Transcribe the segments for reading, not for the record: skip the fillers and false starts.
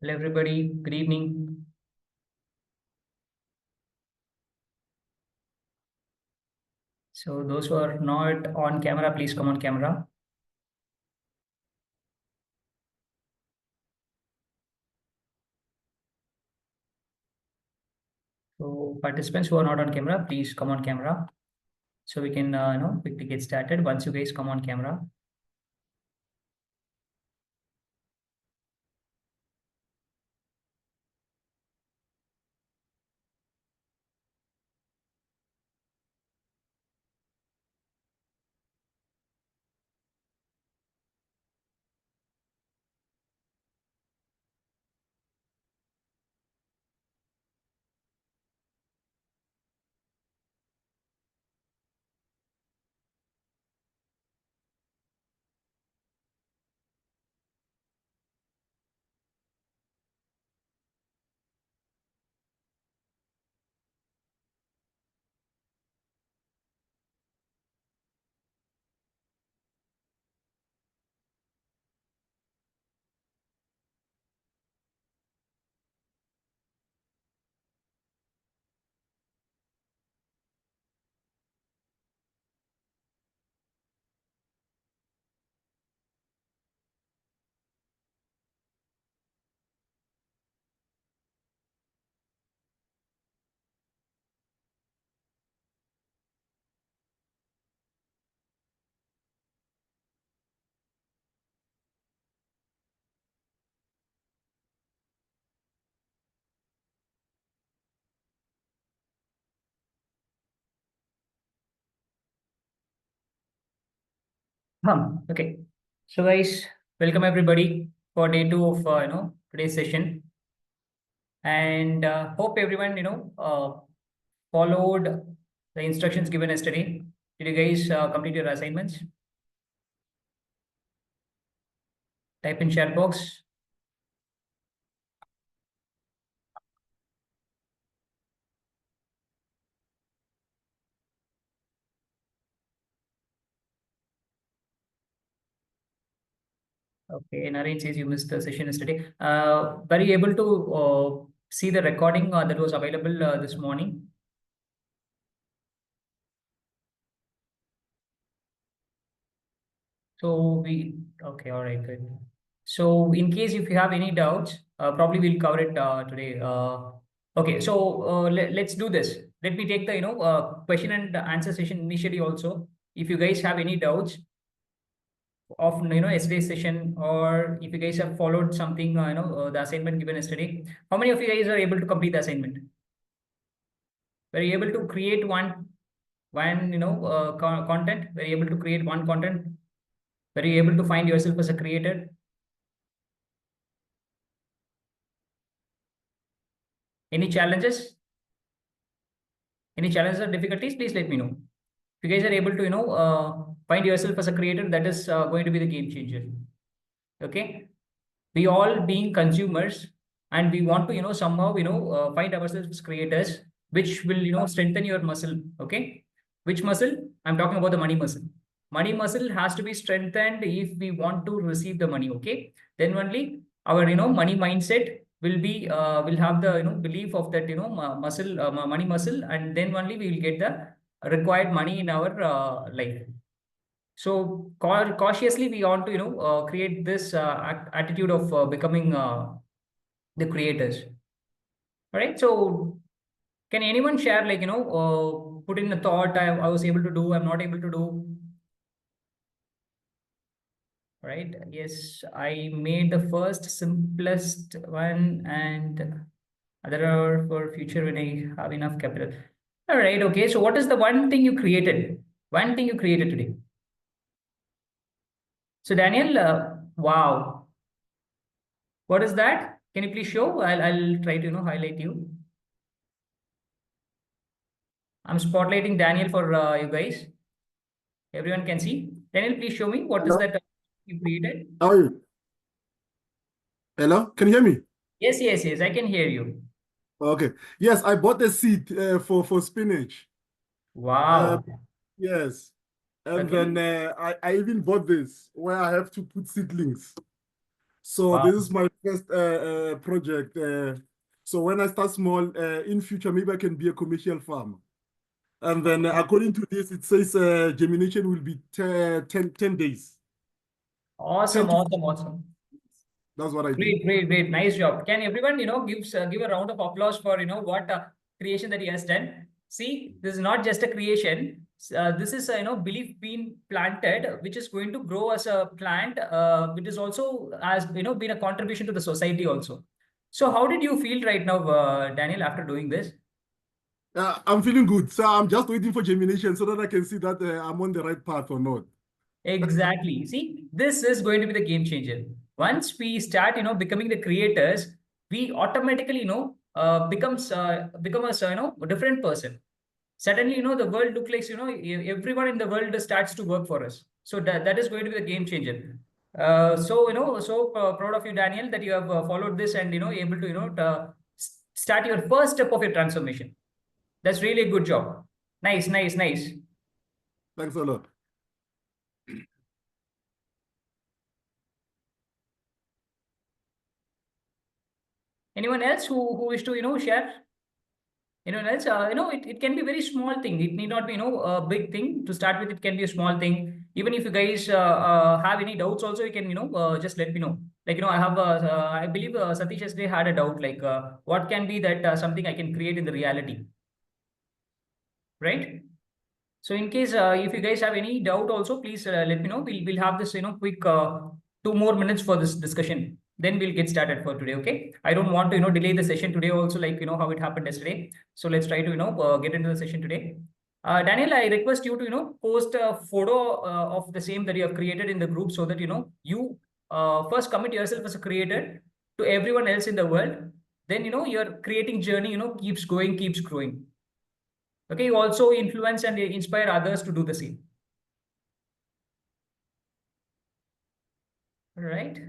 Hello, everybody. Good evening. So, those who are not on camera, please come on camera. So, participants who are not on camera, please come on camera so we can, quickly get started once you guys come on camera. Okay. So, guys, welcome everybody for day two of today's session, and hope everyone followed the instructions given yesterday. Did you guys complete your assignments? Type in chat box. Okay, Naren says you missed the session yesterday. Were you able to see the recording that was available this morning? Okay, all right, good. So in case if you have any doubts, probably we'll cover it today. Okay, so let's do this. Let me take the question and answer session initially also. If you guys have any doubts of yesterday's session, or if you guys have followed something the assignment given yesterday, how many of you guys are able to complete the assignment? Were you able to create one content? Were you able to create one content? Were you able to find yourself as a creator? Any challenges? Any challenges or difficulties? Please let me know. If you guys are able to find yourself as a creator, that is going to be the game changer. Okay, we all being consumers, and we want to somehow find ourselves as creators, which will strengthen your muscle. Okay, which muscle? I'm talking about the money muscle. Money muscle has to be strengthened if we want to receive the money. Okay, then only our money mindset will have the belief of that muscle, money muscle, and then only we will get the required money in our life. So cautiously, we want to create this attitude of becoming the creators. All right. So can anyone share, like put in a thought I was able to do, I'm not able to do. Right. Yes, I made the first simplest one, and other are for future when I have enough capital. All right. Okay. So what is the one thing you created? One thing you created today. So Daniel, wow. What is that? Can you please show? I'll try to highlight you. I'm spotlighting Daniel for you guys. Everyone can see. Daniel, please show me what is Hello. that you created. How are you? Hello, can you hear me? Yes, yes, yes. I can hear you. Okay. Yes, I bought a seed for spinach. Wow. Yes, and then Okay. I even bought this where I have to put seedlings. So Wow. this is my first project. So when I start small, in future, maybe I can be a commercial farmer. And then according to this, it says germination will be 10 days. 10 Awesome, to awesome, awesome. That's what I do. Great, great, great. Nice job. Can everyone, give a round of applause for, what creation that he has done. See, this is not just a creation. This is, belief being planted, which is going to grow as a plant, which is also has, been a contribution to the society also. So how did you feel right now, Daniel, after doing this? I'm feeling good. So I'm just waiting for germination so that I can see that I'm on the right path or not. Exactly. See, this is going to be the game changer. Once we start, becoming the creators, we automatically, become a, a different person. Suddenly, the world look like, everyone in the world starts to work for us. So that is going to be the game changer. So, so proud of you, Daniel, that you have followed this and, able to, start your first step of your transformation. That's really a good job. Nice, nice, nice. Thanks a lot. Anyone else who wish to, share? Else, it can be a very small thing. It need not be, a big thing to start with. It can be a small thing. Even if you guys have any doubts also, you can, just let me know. Like, I believe Satish yesterday had a doubt, like, what can be that something I can create in the reality, right? So in case if you guys have any doubt also, please let me know. We'll have this, quick 2 more minutes for this discussion. Then we'll get started for today. Okay. I don't want to, delay the session today also, like, how it happened yesterday. So let's try to, get into the session today. Daniel, I request you to, post a photo of the same that you have created in the group so that, you first commit yourself as a creator to everyone else in the world. Then, your creating journey, keeps going, keeps growing. Okay, you also influence and inspire others to do the same. All right.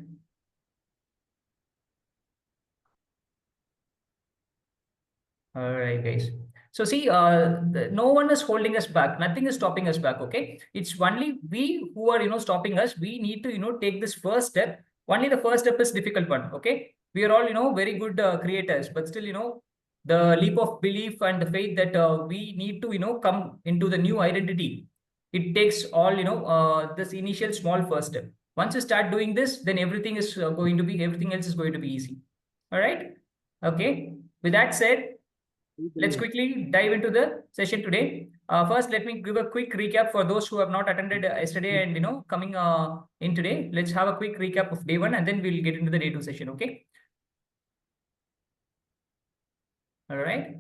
All right, guys. So see, no one is holding us back. Nothing is stopping us back. Okay, it's only we who are, stopping us. We need to, take this first step. Only the first step is difficult one. Okay, we are all, very good creators, but still, the leap of belief and the faith that we need to, come into the new identity. It takes all, this initial small first step. Once you start doing this, then everything else is going to be easy. All right. Okay. With that said, let's quickly dive into the session today. First, let me give a quick recap for those who have not attended yesterday and coming in today. Let's have a quick recap of day one, and then we'll get into the day two session. Okay. All right.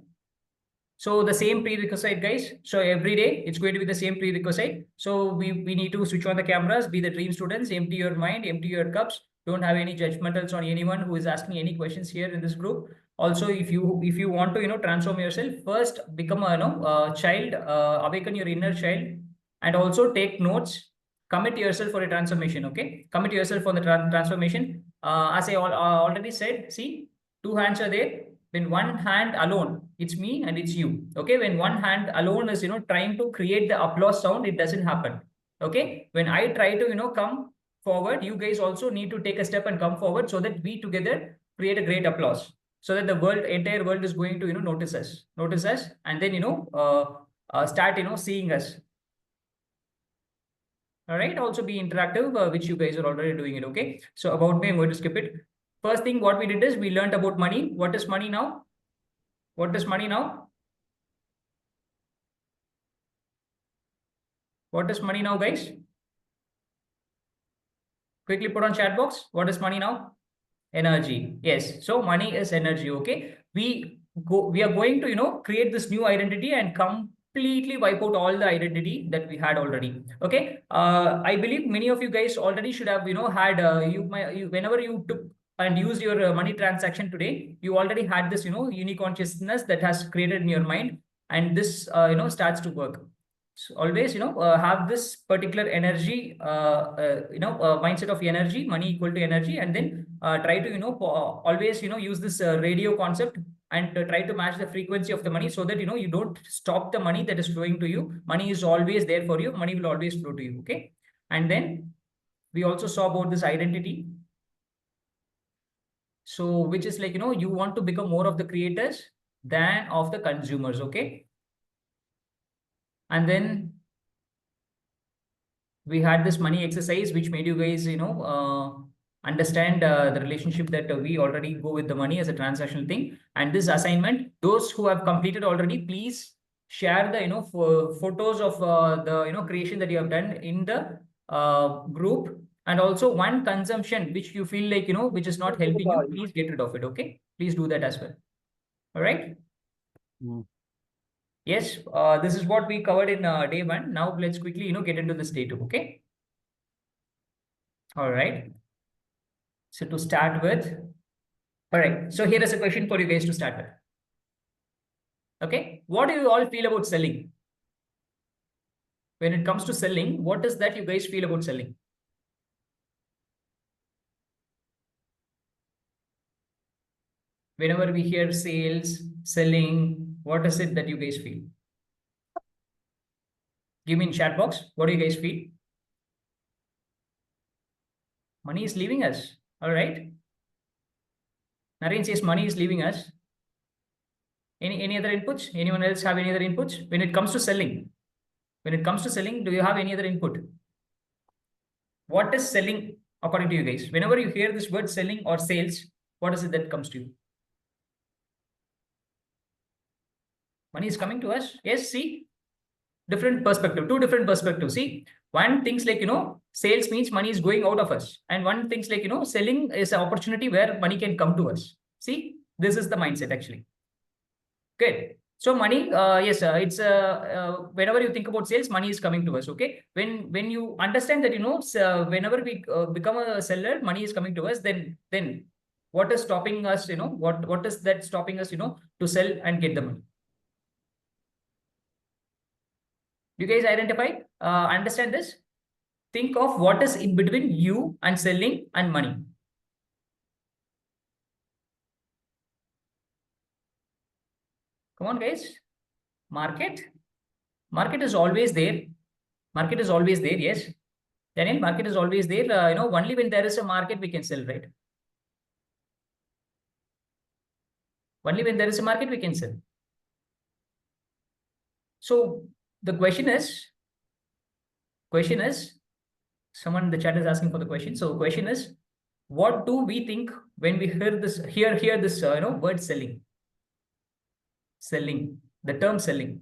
So the same prerequisite, guys. So every day it's going to be the same prerequisite. So we need to switch on the cameras, be the dream students, empty your mind, empty your cups. Don't have any judgmentals on anyone who is asking any questions here in this group. Also, if you want to transform yourself, first become a child, awaken your inner child, and also take notes. Commit yourself for a transformation. Okay, commit yourself for the transformation. As I already said, see, two hands are there. When one hand alone, it's me and it's you. Okay, when one hand alone is trying to create the applause sound, it doesn't happen. Okay, when I try to come forward, you guys also need to take a step and come forward so that we together create a great applause, so that the entire world is going to notice us, and then start seeing us. All right, also be interactive, which you guys are already doing it. Okay, so about me, I'm going to skip it. First thing what we did is we learned about money. What is money now? What is money now? What is money now, guys? Quickly put on chat box. What is money now? Energy. Yes. So money is energy. Okay. We are going to, create this new identity and completely wipe out all the identity that we had already. Okay. I believe many of you guys already should have, had whenever you took and used your money transaction today, you already had this, unique consciousness that has created in your mind, and this, starts to work. So always, have this particular energy, mindset of energy, money equal to energy, and then try to, always, use this radio concept and try to match the frequency of the money so that, you don't stop the money that is flowing to you. Money is always there for you. Money will always flow to you. Okay. And then we also saw about this identity. So which is like, you want to become more of the creators than of the consumers. Okay. And then we had this money exercise, which made you guys, understand the relationship that we already go with the money as a transactional thing. And this assignment, those who have completed already, please share the, photos of the, creation that you have done in the group. And also one consumption, which you feel like, which is not helping you, please get rid of it. Okay. Please do that as well. All right. Mm. Yes, this is what we covered in day one. Now let's quickly, get into this day two. Okay. All right. So to start with, all right. So here is a question for you guys to start with. Okay. What do you all feel about selling? When it comes to selling, what is that you guys feel about selling? Whenever we hear sales, selling, what is it that you guys feel? Give me in chat box. What do you guys feel? Money is leaving us. All right. Naren says money is leaving us. Any other inputs? Anyone else have any other inputs? When it comes to selling, do you have any other input? What is selling according to you guys? Whenever you hear this word selling or sales, what is it that comes to you? Money is coming to us. Yes, see, different perspective, two different perspectives. See, one thinks like, sales means money is going out of us. And one thinks like, selling is an opportunity where money can come to us. See, this is the mindset actually. Good. So money, yes, it's whenever you think about sales, money is coming to us. Okay. When you understand that, whenever we become a seller, money is coming to us, then what is stopping us, what is that stopping us, to sell and get the money? You guys identify, understand this? Think of what is in between you and selling and money. Come on, guys. Market. Market is always there. Market is always there. Yes. Daniel, market is always there. Only when there is a market, we can sell, right? Only when there is a market, we can sell. So the question is, someone in the chat is asking for the question. So question is, what do we think when we hear this, word selling? Selling, the term selling.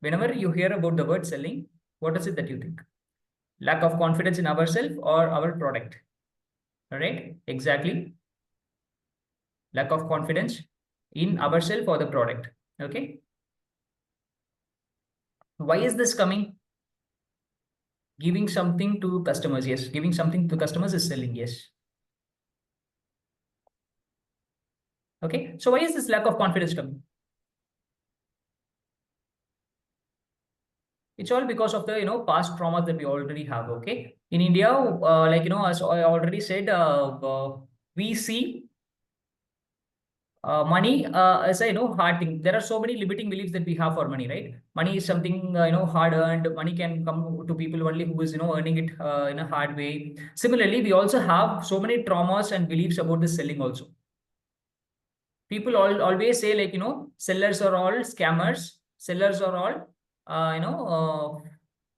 Whenever you hear about the word selling, what is it that you think? Lack of confidence in ourselves or our product? All right, exactly. Lack of confidence in ourselves or the product. Okay. Why is this coming? Giving something to customers. Yes. Giving something to customers is selling. Yes. Okay. So why is this lack of confidence coming? It's all because of the, past trauma that we already have. Okay. In India, as I already said, we see money as a, hard thing. There are so many limiting beliefs that we have for money, right? Money is something, hard earned. Money can come to people only who is, earning it in a hard way. Similarly, we also have so many traumas and beliefs about this selling also. People always say like, sellers are all scammers. Sellers are all,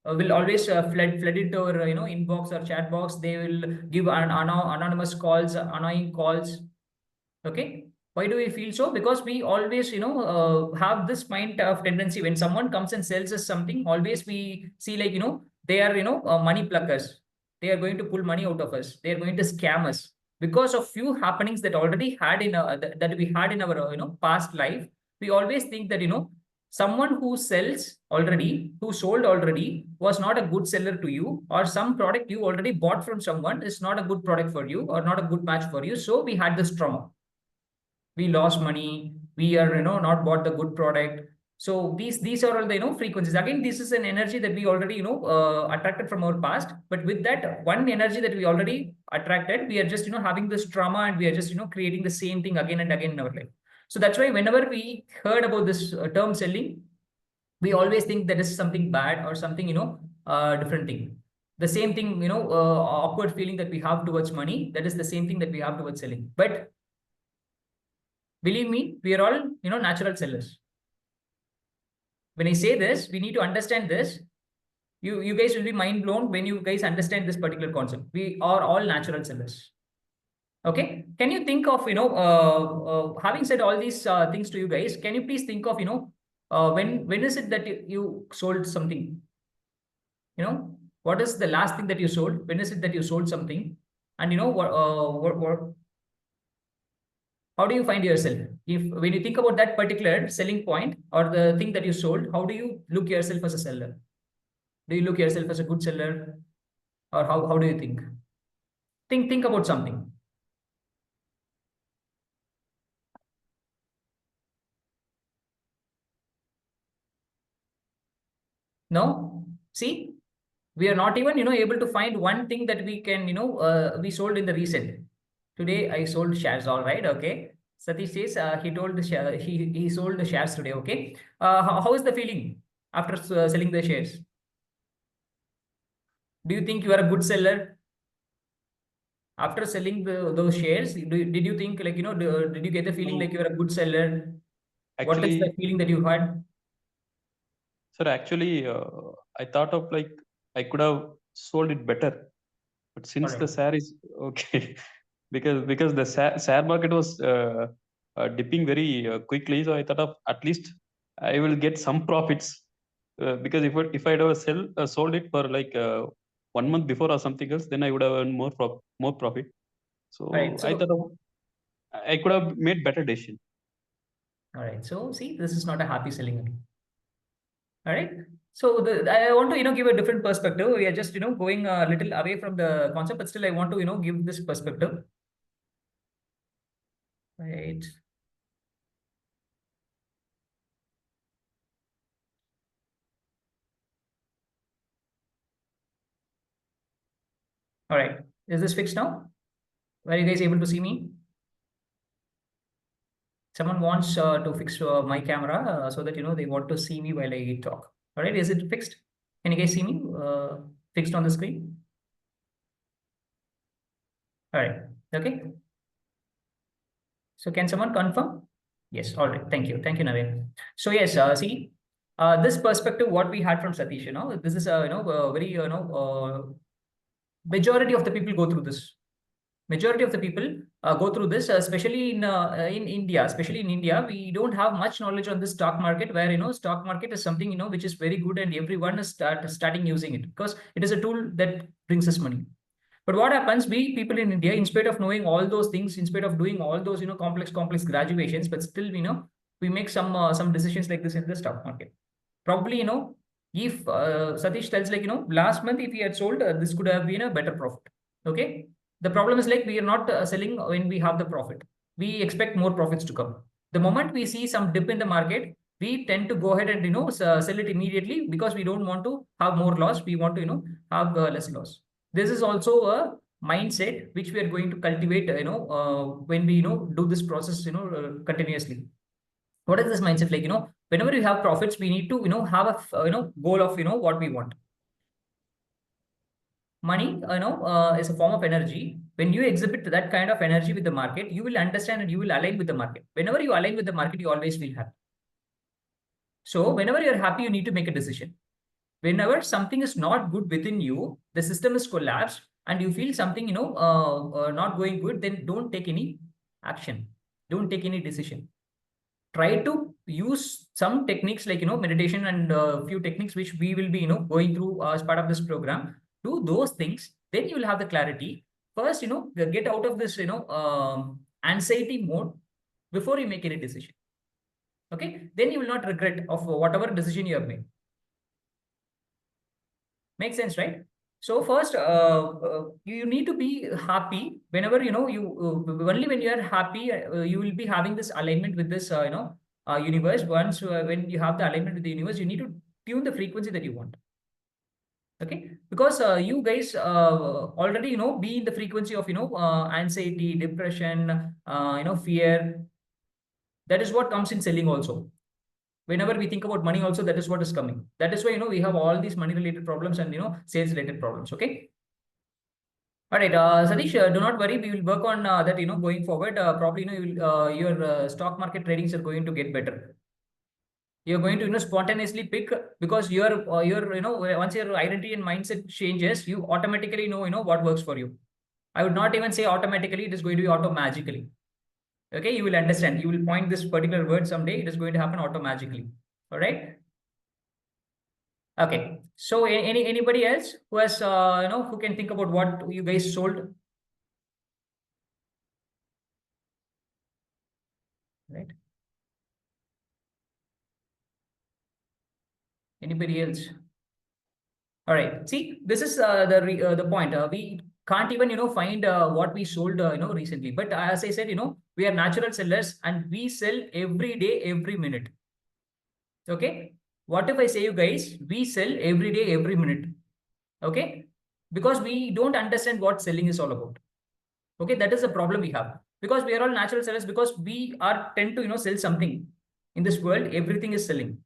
will always flood into our, inbox or chat box. They will give anonymous calls, annoying calls. Okay. Why do we feel so? Because we always, have this mind of tendency when someone comes and sells us something, always we see like, they are, money pluckers. They are going to pull money out of us. They are going to scam us because of few happenings that already had in that we had in our, past life. We always think that, someone who sells already, who sold already was not a good seller to you, or some product you already bought from someone is not a good product for you or not a good match for you. So we had this trauma. We lost money, we are, not bought the good product. So these are all the, frequencies. Again, this is an energy that we already, attracted from our past. But with that one energy that we already attracted, we are just, having this trauma, and we are just, creating the same thing again and again in our life. So that's why whenever we heard about this term selling, we always think that is something bad or something, different thing. The same thing, awkward feeling that we have towards money, that is the same thing that we have towards selling. But Believe me, we are all, natural sellers. When I say this, we need to understand this. You guys will be mind blown when you guys understand this particular concept. We are all natural sellers. Okay. Can you think of, having said all these things to you guys, can you please think of, when is it that you sold something? What is the last thing that you sold? When is it that you sold something? And how do you find yourself? If when you think about that particular selling point or the thing that you sold, how do you look yourself as a seller? Do you look yourself as a good seller, or how do you think? Think about something. No? See, we are not even, able to find one thing that we can, we sold in the recent. Today I sold shares, all right, okay. Satish says he told the share, he sold the shares today, okay. How is the feeling after selling the shares? Do you think you are a good seller after selling those shares? Did you think like, did you get the feeling No, like you are a good seller? What is the actually, feeling that you had? sir, actually, I thought of like I could have sold it better, but since the Correct. share is okay, because the share market was dipping very quickly, so I thought of at least I will get some profits, because if I'd have sold it for like 1 month before or something else, then I would have earned more profit. All right. So I thought So, of I could have made better decision. all right. So see, this is not a happy selling again. All right. So I want to, give a different perspective. We are just, going a little away from the concept, but still I want to, give this perspective. Right. All right. Is this fixed now? Are you guys able to see me? Someone wants to fix my camera so that, they want to see me while I talk. All right. Is it fixed? Can you guys see me fixed on the screen? All right. Okay. So can someone confirm? Yes. All right. Thank you. Thank you, Naveen. So yes, see, this perspective, what we had from Satish, this is, very, majority of the people go through this. Majority of the people go through this, especially in India. Especially in India, we don't have much knowledge on the stock market, where stock market is something which is very good, and everyone is starting using it because it is a tool that brings us money. But what happens, we people in India, in spite of knowing all those things, in spite of doing all those, complex graduations, but still, we make some decisions like this in the stock market. Probably, if Satish tells like, last month, if he had sold, this could have been a better profit. Okay. The problem is like, we are not selling when we have the profit. We expect more profits to come. The moment we see some dip in the market, we tend to go ahead and, sell it immediately because we don't want to have more loss. We want to, have less loss. This is also a mindset which we are going to cultivate, when we, do this process, continuously. What is this mindset like? Whenever you have profits, we need to, have a, goal of, what we want. Money, is a form of energy. When you exhibit that kind of energy with the market, you will understand and you will align with the market. Whenever you align with the market, you always feel happy. So whenever you're happy, you need to make a decision. Whenever something is not good within you, the system is collapsed, and you feel something, not going good, then don't take any action. Don't take any decision. Try to use some techniques like, meditation and few techniques which we will be, going through as part of this program. Do those things, then you will have the clarity. First, get out of this, anxiety mode before you make any decision. Okay. Then you will not regret of whatever decision you have made. Makes sense, right? So first, you need to be happy whenever, only when you are happy, you will be having this alignment with this, universe. Once when you have the alignment with the universe, you need to tune the frequency that you want. Okay, because you guys already, be in the frequency of, anxiety, depression, fear. That is what comes in selling also. Whenever we think about money also, that is what is coming. That is why, we have all these money related problems and, sales related problems. Okay. All right, Satish, do not worry. We will work on that. Going forward, probably you will, your stock market tradings are going to get better. You're going to spontaneously pick, because your once your identity and mindset changes, you automatically know what works for you. I would not even say automatically; it is going to be auto-magically. Okay, you will understand. You will point this particular word someday. It is going to happen auto-magically. All right. Okay. So anybody else who has who can think about what you guys sold? Right. Anybody else? All right. See, this is the point. We can't even find what we sold recently. But as I said, we are natural sellers and we sell every day, every minute. Okay. What if I say, you guys, we sell every day, every minute? Okay. Because we don't understand what selling is all about. Okay, that is the problem we have, because we are all natural sellers, because we are tend to sell something. In this world, everything is selling.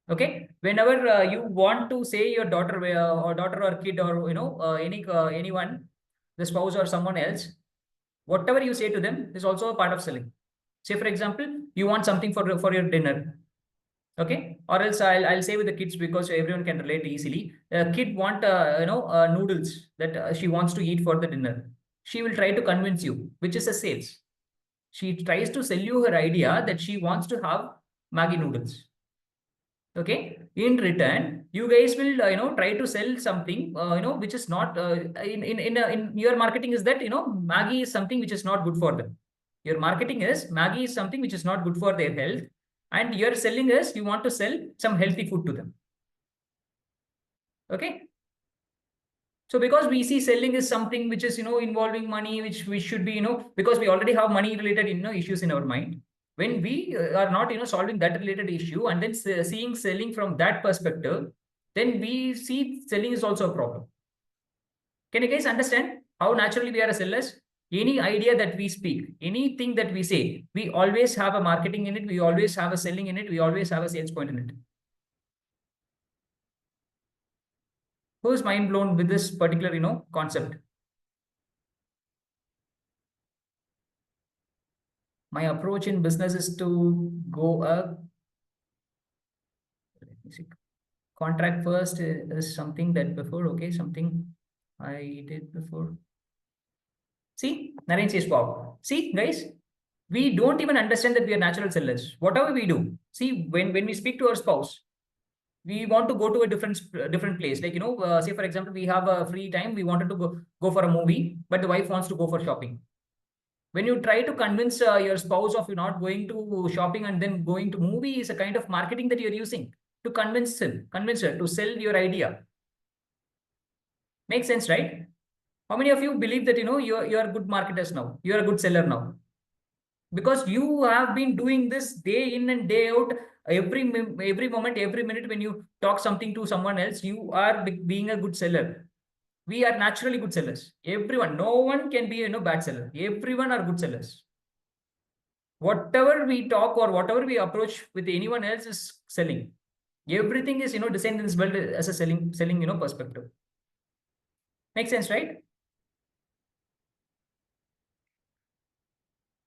Okay, whenever you want to say your daughter or kid, or anyone, the spouse or someone else, whatever you say to them is also a part of selling. Say for example, you want something for your dinner. Okay, or else I'll say with the kids, because everyone can relate easily. A kid want noodles that she wants to eat for the dinner. She will try to convince you, which is a sales. She tries to sell you her idea that she wants to have Maggi noodles. Okay, in return, you guys will try to sell something which is not in your marketing is that Maggi is something which is not good for them. Your marketing is Maggi is something which is not good for their health, and your selling is you want to sell some healthy food to them. Okay. So because we see selling is something which is involving money, which we should be because we already have money related issues in our mind. When we are not solving that related issue, and then seeing selling from that perspective, then we see selling is also a problem. Can you guys understand how naturally we are sellers? Any idea that we speak, anything that we say, we always have a marketing in it, we always have a selling in it, we always have a sales point in it. Who's mind blown with this particular concept? My approach in business is to go let me see. Contract first is something that before, okay, something I did before. See, Naren says, wow. See, guys, we don't even understand that we are natural sellers. Whatever we do, see, when we speak to our spouse, we want to go to a different place. Like, say for example, we have a free time, we wanted to go for a movie, but the wife wants to go for shopping. When you try to convince your spouse of you not going to shopping and then going to movie, is a kind of marketing that you're using to convince her to sell your idea. Makes sense, right? How many of you believe that you're good marketers now? You're a good seller now, because you have been doing this day in and day out. Every moment, every minute, when you talk something to someone else, you are being a good seller. We are naturally good sellers. Everyone, no one can be bad seller. Everyone are good sellers. Whatever we talk or whatever we approach with anyone else is selling. Everything is designed in this world as a selling perspective. Makes sense, right?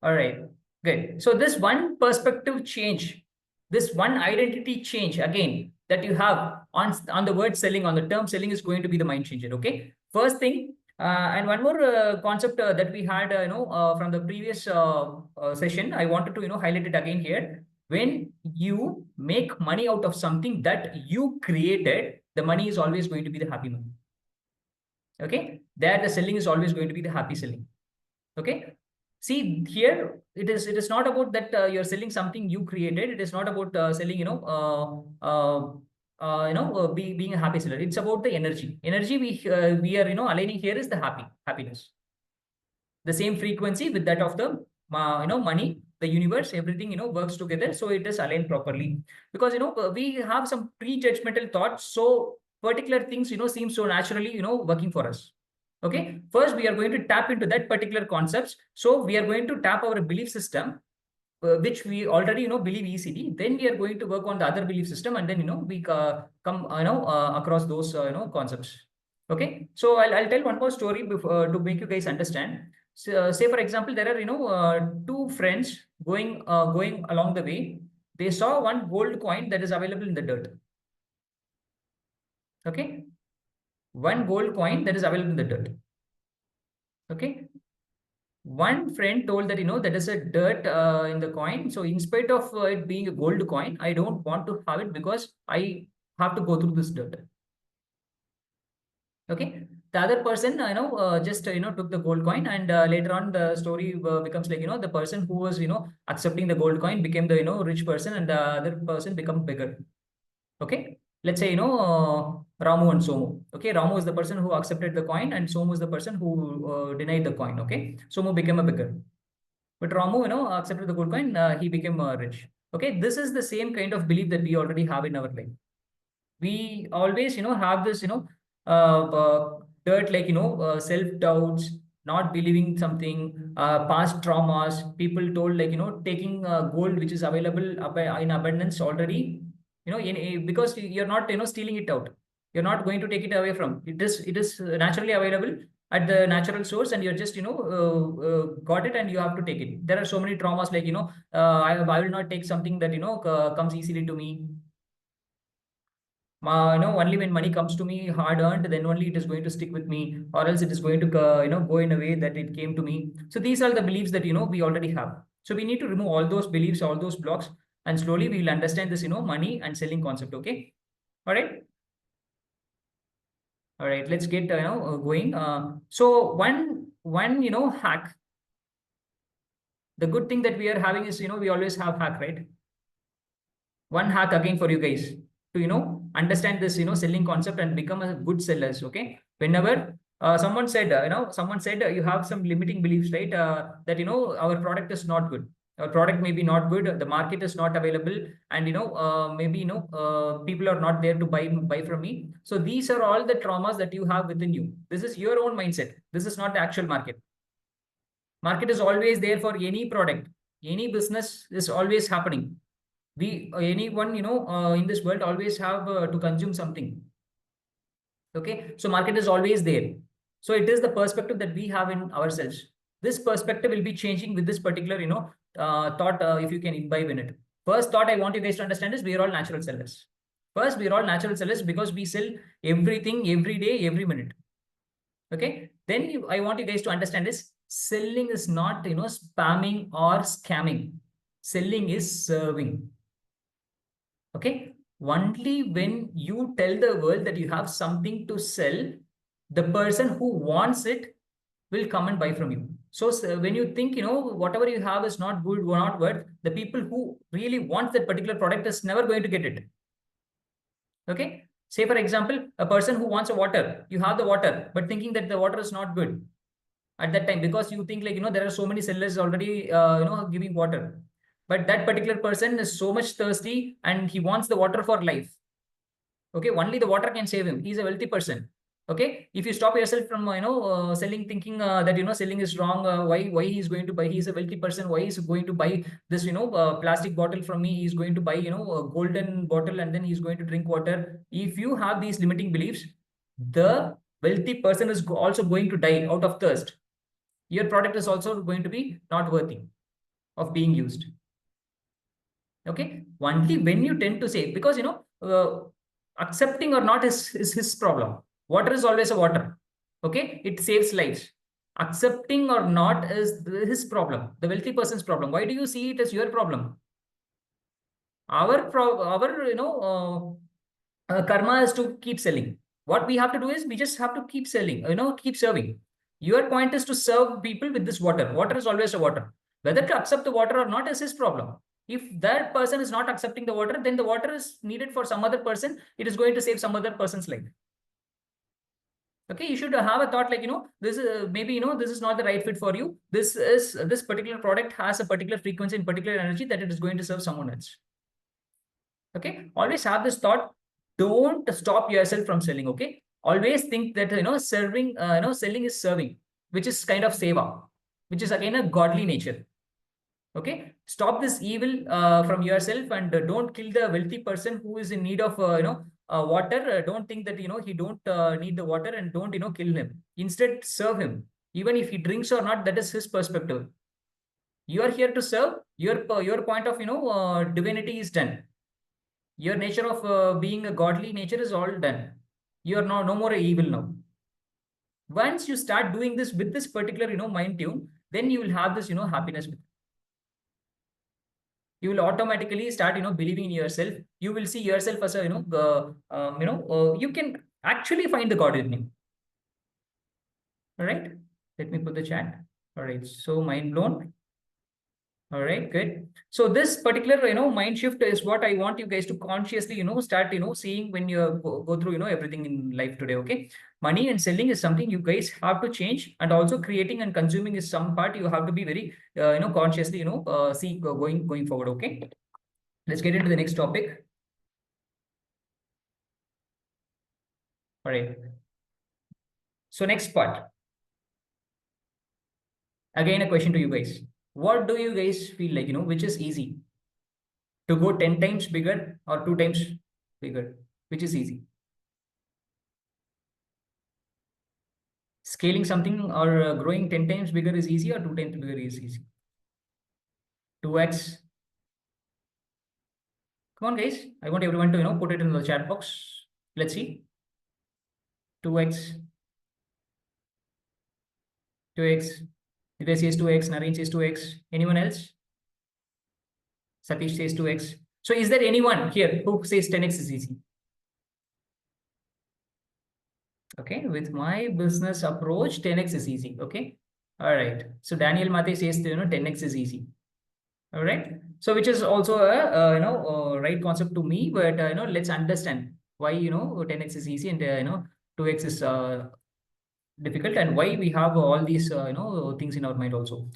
All right, good. So this one perspective change, this one identity change again that you have on the word selling, on the term selling, is going to be the mind changer. Okay, first thing. And one more concept that we had from the previous session, I wanted to highlight it again here. When you make money out of something that you created, the money is always going to be the happy money. Okay, there the selling is always going to be the happy selling. Okay, see here, it is not about that you're selling something you created. It is not about selling being a happy seller. It's about the energy. Energy we are aligning here is the happiness. The same frequency with that of the money, the universe, everything works together, so it is aligned properly. Because we have some prejudgmental thoughts, so particular things seem so naturally working for us. Okay, first we are going to tap into that particular concepts. So we are going to tap our belief system, which we already believe easily. Then we are going to work on the other belief system, and then we come across those concepts. Okay, so I'll tell one more story before, to make you guys understand. So, say for example, there are two friends going along the way. They saw one gold coin that is available in the dirt. Okay, one gold coin that is available in the dirt. Okay, one friend told that that is a dirt in the coin. So in spite of it being a gold coin, I don't want to have it because I have to go through this dirt. Okay, the other person just took the gold coin, and later on the story becomes like the person who was accepting the gold coin became the rich person, and the other person become bigger. Okay, let's say Ramu and Somu. Okay, Ramu is the person who accepted the coin, and Somu is the person who denied the coin. Okay, Somu became a bigger, but Ramu accepted the gold coin. He became rich. Okay, this is the same kind of belief that we already have in our life. We always have this dirt, like self doubts, not believing something, past traumas. People told like taking gold which is available in abundance already, because you're not stealing it out. You're not going to take it away from it. Is naturally available at the natural source, and you're just got it, and you have to take it. There are so many traumas, like I will not take something that comes easily to me. Only when money comes to me hard earned, then only it is going to stick with me, or else it is going to go in a way that it came to me. So these are the beliefs that we already have. So we need to remove all those beliefs, all those blocks, and slowly we will understand this money and selling concept. Okay, all right. All right, let's get going. So one hack. The good thing that we are having is we always have hack, right? One hack again for you guys to understand this selling concept and become a good sellers. Okay, whenever someone said you have some limiting beliefs, right? That our product is not good, our product may be not good, the market is not available, and maybe people are not there to buy from me. So these are all the traumas that you have within you. This is your own mindset. This is not the actual market. Market is always there for any product. Any business is always happening. Anyone in this world always have to consume something. Okay, so market is always there. So it is the perspective that we have in ourselves. This perspective will be changing with this particular thought, if you can imbibe in it. First thought I want you guys to understand is we are all natural sellers. First, we are all natural sellers because we sell everything every day, every minute. Okay, then I want you guys to understand is selling is not spamming or scamming. Selling is serving. Okay, only when you tell the world that you have something to sell, the person who wants it will come and buy from you. So when you think whatever you have is not good or not worth, the people who really want that particular product is never going to get it. Okay, say for example, a person who wants a water, you have the water, but thinking that the water is not good at that time, because you think like there are so many sellers already giving water, but that particular person is so much thirsty and he wants the water for life. Okay, only the water can save him. He's a wealthy person. Okay, if you stop yourself from selling, thinking that selling is wrong, why he's going to buy, he's a wealthy person, why he's going to buy this plastic bottle from me, he's going to buy a golden bottle and then he's going to drink water. If you have these limiting beliefs, the wealthy person is also going to die out of thirst. Your product is also going to be not worthy of being used. Okay, only when you tend to say, because accepting or not is his problem. Water is always a water. Okay, it saves lives. Accepting or not is his problem, the wealthy person's problem. Why do you see it as your problem? Our karma is to keep selling. What we have to do is we just have to keep selling, keep serving. Your point is to serve people with this water. Water is always a water. Whether to accept the water or not is his problem. If that person is not accepting the water, then the water is needed for some other person. It is going to save some other person's life. Okay, you should have a thought like, this is maybe, this is not the right fit for you. This particular product has a particular frequency and particular energy that it is going to serve someone else. Okay, always have this thought. Don't stop yourself from selling. Okay, always think that selling is serving, which is kind of seva, which is again a godly nature. Okay, stop this evil from yourself, and don't kill the wealthy person who is in need of water, don't think that, he don't need the water, and don't, kill him. Instead, serve him. Even if he drinks or not, that is his perspective. You are here to serve. Your point of, divinity is done. Your nature of being a godly nature is all done. You are no more evil now. Once you start doing this with this particular, mind tune, then you will have this, happiness. You will automatically start, believing in yourself. You will see yourself as a, you can actually find the God in you. All right. Let me put the chat. All right. So mind blown. All right, good. So this particular, mind shift is what I want you guys to consciously, start, seeing when you go through, everything in life today. Okay. Money and selling is something you guys have to change, and also creating and consuming is some part you have to be very, consciously, see going forward. Okay. Let's get into the next topic. All right. So next part. Again, a question to you guys. What do you guys feel like, which is easy? To go 10 times bigger or 2 times bigger? Which is easy? Scaling something or growing 10 times bigger is easy, or 2 times bigger is easy? 2x. Come on, guys. I want everyone to, put it in the chat box. Let's see. 2x. 2x. Nitesh says 2x. Naren says 2x. Anyone else? Satish says 2x. So is there anyone here who says 10x is easy? Okay, with my business approach, 10x is easy. Okay. All right. So Daniel Mate says, 10x is easy. All right. So which is also a, right concept to me, but, let's understand why, 10x is easy and, 2x is difficult, and why we have all these, things in our mind also.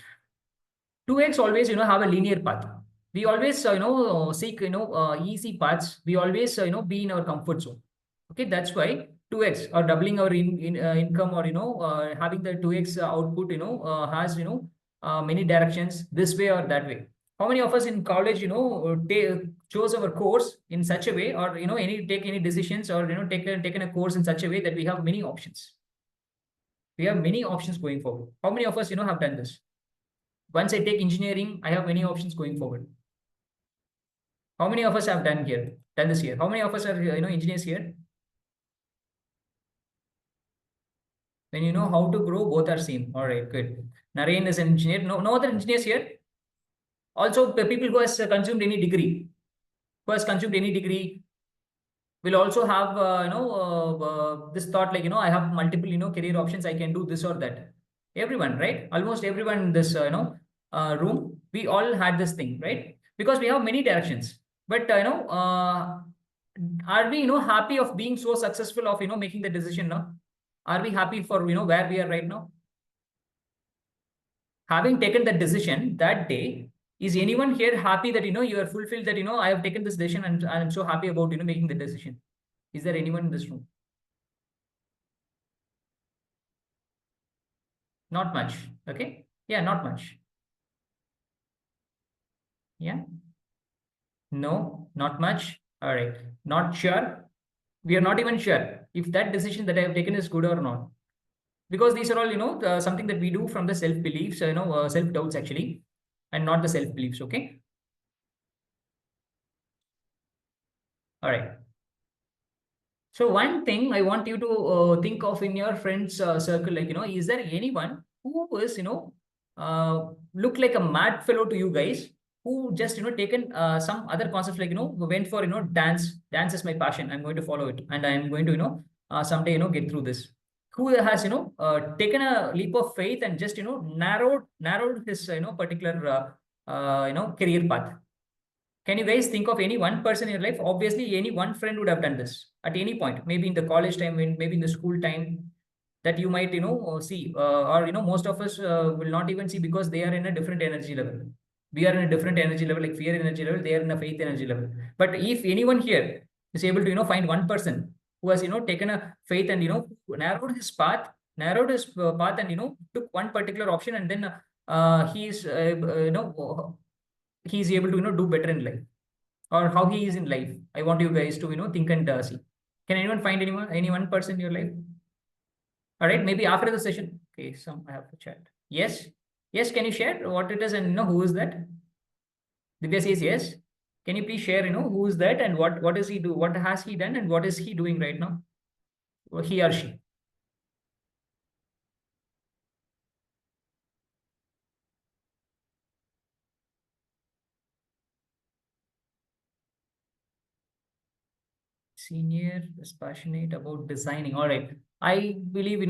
2x always, have a linear path. We always, seek, easy paths. We always, be in our comfort zone. Okay, that's why 2x or doubling our income, or, having the 2x output, has, many directions, this way or that way. How many of us in college, chose our course in such a way, or, take any decisions, or, taken a course in such a way that we have many options. We have many options going forward. How many of us, have done this? Once I take engineering, I have many options going forward. How many of us have done this here? How many of us are, engineers here? When you know how to grow, both are same. All right, good. Naren is an engineer. No other engineers here. Also, the people who has consumed any degree, will also have, this thought like, I have multiple, career options. I can do this or that. Everyone, right? Almost everyone in this, room, we all had this thing, right? Because we have many directions. But, are we, happy of being so successful of, making the decision now? Are we happy for, where we are right now? Having taken that decision that day, is anyone here happy that, you are fulfilled that, I have taken this decision and I'm so happy about, making the decision? Is there anyone in this room? Not much. Okay. Yeah, not much. Yeah. No, not much. All right. Not sure. We are not even sure if that decision that I have taken is good or not. Because these are all, something that we do from the self-beliefs, self-doubts actually, and not the self-beliefs. Okay. All right. So one thing I want you to think of in your friends circle, like, is there anyone who is, look like a mad fellow to you guys, who just, taken some other concepts, like, went for, dance. Dance is my passion. I'm going to follow it, and I'm going to, someday, get through this. Who has, taken a leap of faith and just, narrowed his, particular, career path. Can you guys think of any one person in your life? Obviously, any one friend would have done this at any point, maybe in the college time, maybe in the school time, that you might, see, or, most of us will not even see, because they are in a different energy level. We are in a different energy level, like fear energy level. They are in a faith energy level. But if anyone here is able to, find one person who has, taken a faith and, narrowed his path, and, took one particular option, and then he's, he's able to, do better in life, or how he is in life. I want you guys to, think and see. Can anyone find any one person in your life? All right, maybe after the session. Okay, some I have to chat. Yes, yes. Can you share what it is and who is that? Divya says yes. Can you please share? Who is that and what does he do? What has he done and what is he doing right now? Or he or she. Senior is passionate about designing. All right. I believe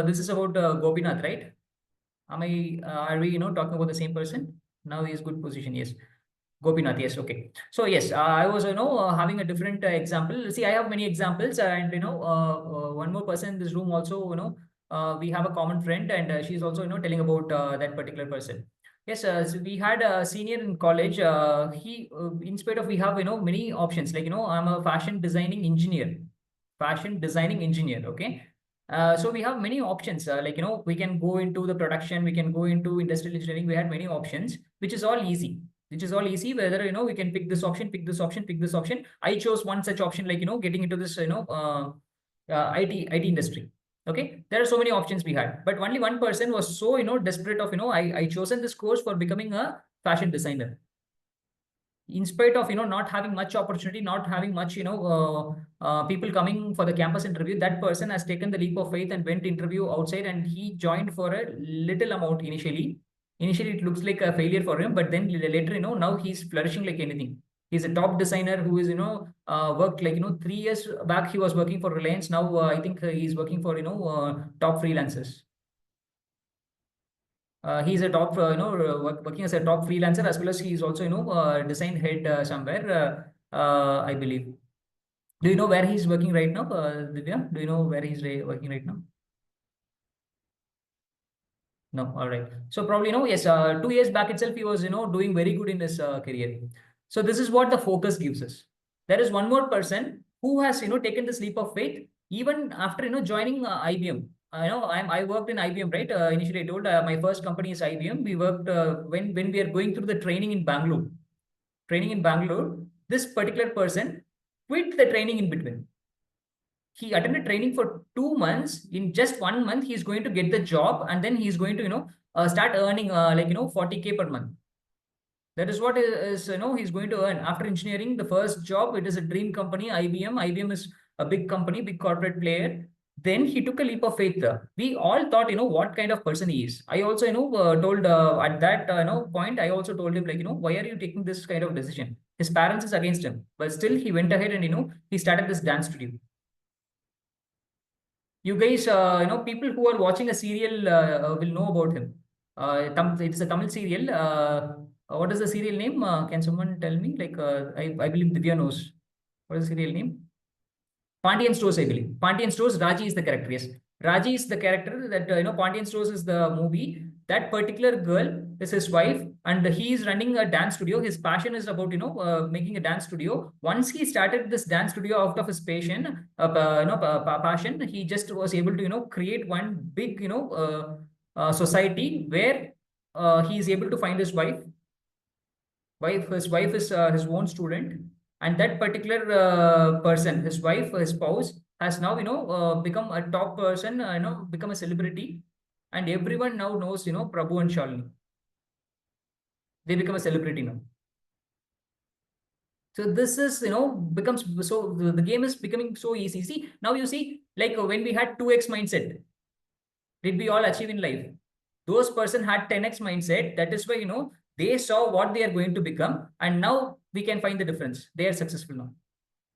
this is about Gopinath, right? Am I? Are we talking about the same person? Now he is good position. Yes. Gopinath, yes, okay. So yes, I was having a different example. See, I have many examples, and one more person in this room also. We have a common friend, and she's also telling about that particular person. Yes, so we had a senior in college. He, in spite of we have many options. Like I'm a fashion designing engineer. Fashion designing engineer. Okay. So we have many options. Like we can go into the production, we can go into industrial engineering. We had many options, which is all easy, whether we can pick this option, pick this option, pick this option. I chose one such option, like getting into this IT industry. Okay, there are so many options we had, but only one person was so desperate of I chosen this course for becoming a fashion designer. In spite of not having much opportunity, not having much people coming for the campus interview, that person has taken the leap of faith and went interview outside, and he joined for a little amount initially it looks like a failure for him, but then later now he's flourishing like anything. He's a top designer who is worked like 3 years back he was working for Reliance. Now I think he's working for top freelancers. He's a top, working as a top freelancer, as well as he's also, design head somewhere, I believe. Do you know where he's working right now, Divya? Do you know where he's working right now? No, all right. So probably, yes, 2 years back itself, he was, doing very good in his career. So this is what the focus gives us. There is one more person who has, taken this leap of faith, even after, joining IBM. I worked in IBM, right? Initially, I told my first company is IBM. We worked when we are going through the training in Bangalore. This particular person quit the training in between. He attended training for 2 months. In just 1 month, he's going to get the job, and then he's going to start earning 40K per month. That is what is he's going to earn after engineering. The first job, it is a dream company, IBM. IBM is a big company, big corporate player. Then he took a leap of faith. We all thought what kind of person he is. I also told at that point, I also told him, like, why are you taking this kind of decision? His parents is against him, but still he went ahead and he started this dance studio. You guys, people who are watching a serial will know about him. It's a Tamil serial. What is the serial name? Can someone tell me? Like, I believe Divya knows. What is the serial name? Pandian Stores, I believe. Pandian Stores, Raji is the character. Yes, Raji is the character. That Pandian Stores is the movie. That particular girl is his wife, and he is running a dance studio. His passion is about making a dance studio. Once he started this dance studio out of his passion, he just was able to create one big society where he is able to find his wife. His wife is his own student, and that particular person, his wife, his spouse, has now become a top person, become a celebrity, and everyone now knows Prabhu and Shalini. They become a celebrity now. So this is becomes so the game is becoming so easy. See, now you see, like when we had 2x mindset, did we all achieve in life? Those person had 10x mindset. That is why they saw what they are going to become, and now we can find the difference. They are successful now.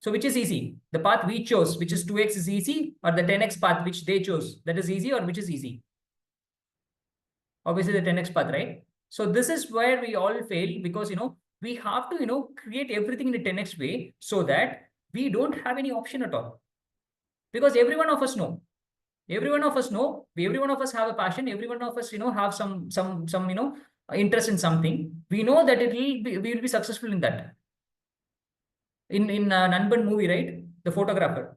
So which is easy? The path we chose, which is 2x, is easy, or the 10x path which they chose, that is easy, or which is easy? Obviously the 10x path, right? So this is where we all fail, because we have to create everything in a 10x way, so that we don't have any option at all. Because every one of us know, every one of us have a passion, every one of us have some interest in something. We know that we will be successful in that. In Nanban movie, right? The photographer.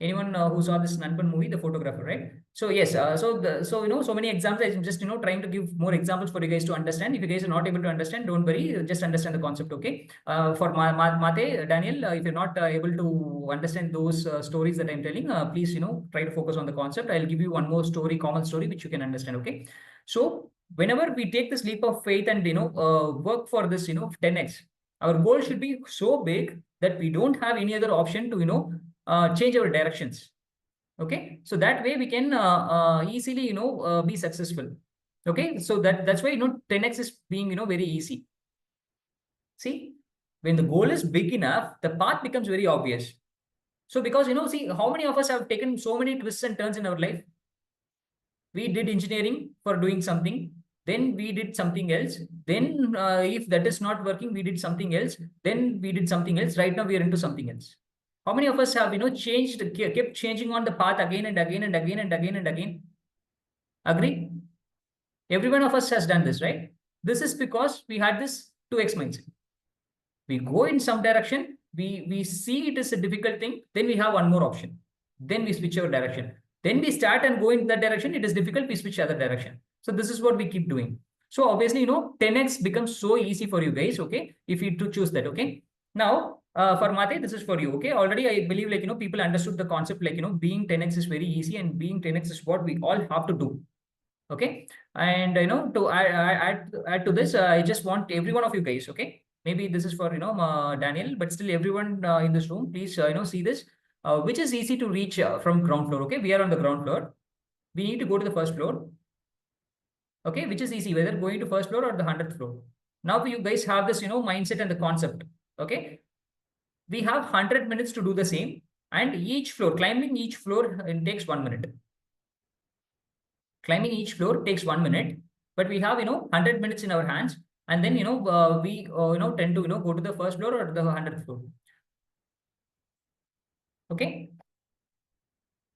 Anyone who saw this Nanpan movie, The Photographer, right? So yes, so many examples. I'm just trying to give more examples for you guys to understand. If you guys are not able to understand, don't worry, just understand the concept, okay? For Mate, Daniel, if you're not able to understand those stories that I'm telling, please try to focus on the concept. I'll give you one more story, common story, which you can understand, okay? So whenever we take this leap of faith and work for this 10x, our goal should be so big that we don't have any other option to change our directions. Okay, so that way we can easily be successful. Okay, so that's why 10x is being very easy. See, when the goal is big enough, the path becomes very obvious. So because see, how many of us have taken so many twists and turns in our life? We did engineering for doing something, then we did something else, then if that is not working, we did something else, then we did something else. Right now we are into something else. How many of us have changed, kept changing on the path again and again and again and again and again? Agree? Every one of us has done this, right? This is because we had this 2x mindset. We go in some direction, we see it is a difficult thing, then we have one more option, then we switch our direction, then we start and go in that direction, it is difficult, we switch other direction. So this is what we keep doing. So obviously 10x becomes so easy for you guys, okay, if you to choose that. Okay, now for Mate, this is for you. Okay, already I believe people understood the concept, being 10x is very easy, and being 10x is what we all have to do. Okay, and to add to this, I just want every one of you guys, okay, maybe this is for Daniel, but still everyone in this room, please see this, which is easy to reach from ground floor. Okay, we are on the ground floor, we need to go to the first floor. Okay, which is easy, whether going to first floor or the 100th floor. Now you guys have this mindset and the concept. Okay, we have 100 minutes to do the same, and each floor, climbing each floor, takes 1 minute. Climbing each floor takes 1 minute, but we have 100 minutes in our hands, and then we tend to go to the first floor or the 100th floor. Okay,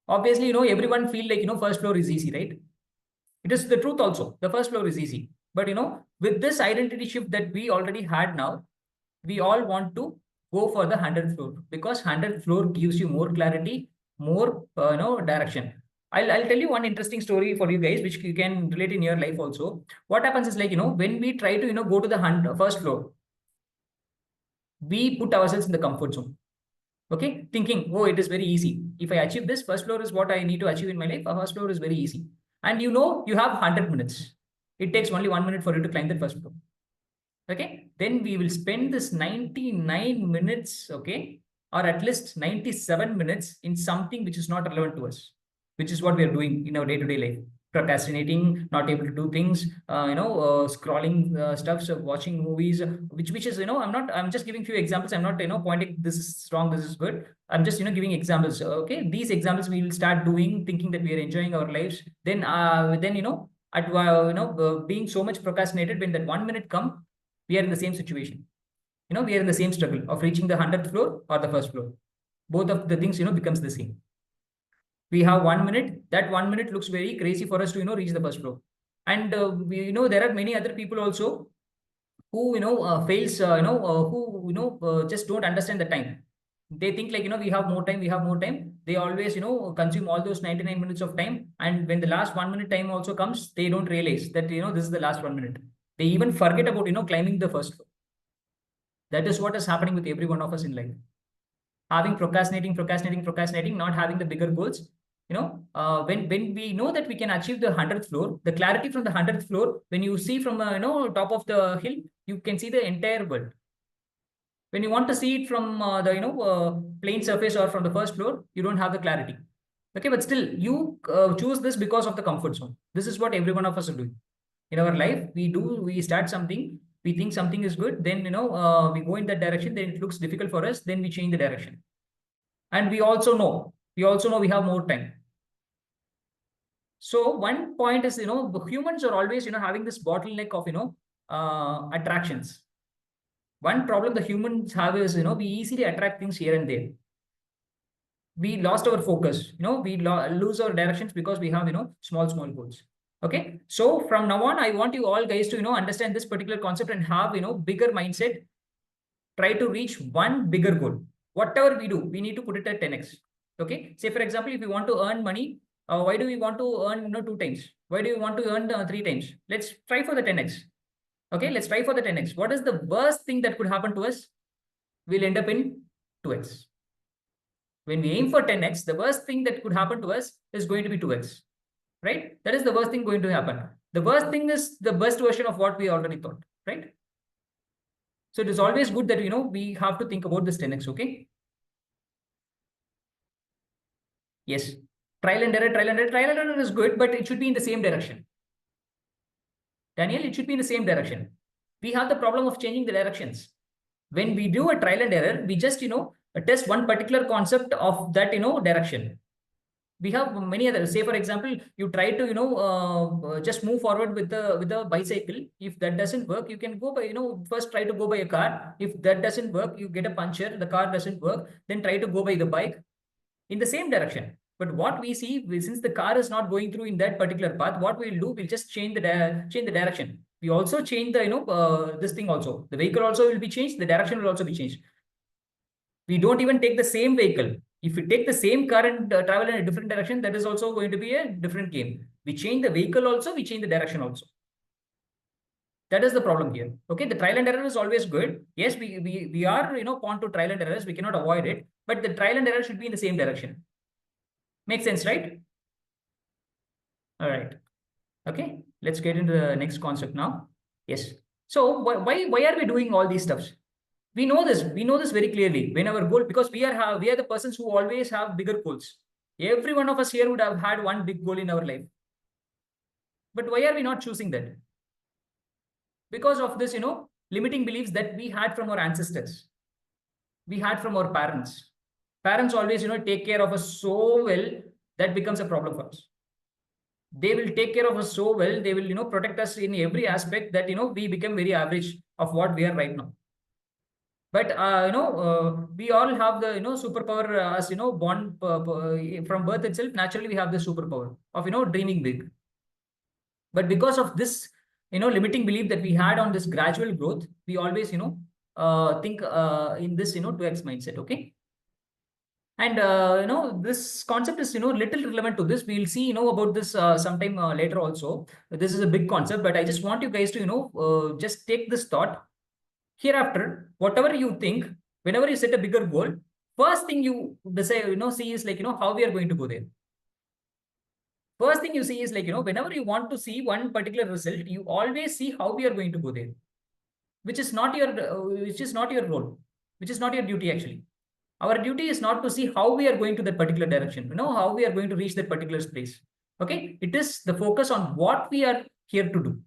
obviously everyone feel like first floor is easy, right? It is the truth also, the first floor is easy, but with this identity shift that we already had now, we all want to go for the 100th floor, because 100th floor gives you more clarity, more direction. I'll tell you one interesting story for you guys, which you can relate in your life also. What happens is when we try to go to the first floor, we put ourselves in the comfort zone. Okay, thinking, oh, it is very easy. If I achieve this, first floor is what I need to achieve in my life. First floor is very easy, and you have 100 minutes. It takes only 1 minute for you to climb the first floor. Okay, then we will spend this 99 minutes, okay, or at least 97 minutes in something which is not relevant to us, which is what we are doing in our day-to-day life. Procrastinating, not able to do things, scrolling stuff, so watching movies, which is I'm just giving few examples. I'm not pointing this is wrong, this is good. I'm just giving examples. Okay, these examples we will start doing, thinking that we are enjoying our lives. Then being so much procrastinated, when that 1 minute come, we are in the same situation. We are in the same struggle of reaching the 100th floor or the first floor. Both of the things becomes the same. We have 1 minute. That 1 minute looks very crazy for us to reach the first floor. And there are many other people also who fails, who just don't understand the time. They think we have more time, we have more time. They always consume all those 99 minutes of time, and when the last 1 minute time also comes, they don't realize that this is the last 1 minute. They even forget about climbing the first floor. That is what is happening with every one of us in life. Having procrastinating, not having the bigger goals. When we know that we can achieve the 100th floor, the clarity from the 100th floor, when you see from top of the hill, you can see the entire world. When you want to see it from the plain surface or from the first floor, you don't have the clarity. Okay, but still you choose this because of the comfort zone. This is what every one of us are doing in our life. We start something, we think something is good, then we go in that direction, then it looks difficult for us, then we change the direction. And we also know we have more time. So one point is humans are always having this bottleneck of attractions. One problem the humans have is we easily attract things here and there. We lost our focus, we lose our directions because we have small goals. Okay, so from now on, I want you all guys to understand this particular concept and have bigger mindset. Try to reach one bigger goal. Whatever we do, we need to put it at 10x. Okay. Say for example, if you want to earn money, why do we want to earn 2 times? Why do you want to earn 3 times? Let's try for the 10x. Okay, let's try for the 10x. What is the worst thing that could happen to us? We'll end up in 2x. When we aim for 10x, the worst thing that could happen to us is going to be 2x. Right? That is the worst thing going to happen. The worst thing is the best version of what we already thought. Right? So it is always good that we have to think about this 10x. Okay. Yes. Trial and error, trial and error. Trial and error is good, but it should be in the same direction. Daniel, it should be in the same direction. We have the problem of changing the directions. When we do a trial and error, we just, test one particular concept of that, direction. We have many others. Say, for example, you try to, just move forward with the bicycle. If that doesn't work, you can go by, first try to go by a car. If that doesn't work, you get a puncture, the car doesn't work, then try to go by the bike in the same direction. But what we see, since the car is not going through in that particular path, what we'll do, we'll just change the direction. We also change the, this thing also. The vehicle also will be changed. The direction will also be changed. We don't even take the same vehicle. If we take the same car and travel in a different direction, that is also going to be a different game. We change the vehicle also, we change the direction also. That is the problem here. Okay, the trial and error is always good. Yes, we are prone to trial and errors. We cannot avoid it, but the trial and error should be in the same direction. Makes sense, right? All right. Okay, let's get into the next concept now. Yes. So why are we doing all these stuffs? We know this. We know this very clearly. When our goal, because we are the persons who always have bigger goals. Every one of us here would have had one big goal in our life. But why are we not choosing that? Because of this, limiting beliefs that we had from our ancestors. We had from our parents. Parents always, take care of us so well that becomes a problem for us. They will take care of us so well. They will, protect us in every aspect that, we become very average of what we are right now. But, we all have the, superpower as, born from birth itself. Naturally, we have the superpower of, dreaming big. But because of this, limiting belief that we had on this gradual growth, we always, think in this, 2x mindset. Okay. And, this concept is, little relevant to this. We'll see, about this sometime later also. This is a big concept, but I just want you guys to, just take this thought. Hereafter, whatever you think, whenever you set a bigger goal, first thing you decide, see is like, how we are going to go there. First thing you see is like, whenever you want to see one particular result, you always see how we are going to go there, which is not your role, which is not your duty actually. Our duty is not to see how we are going to that particular direction, how we are going to reach that particular place. Okay. It is the focus on what we are here to do.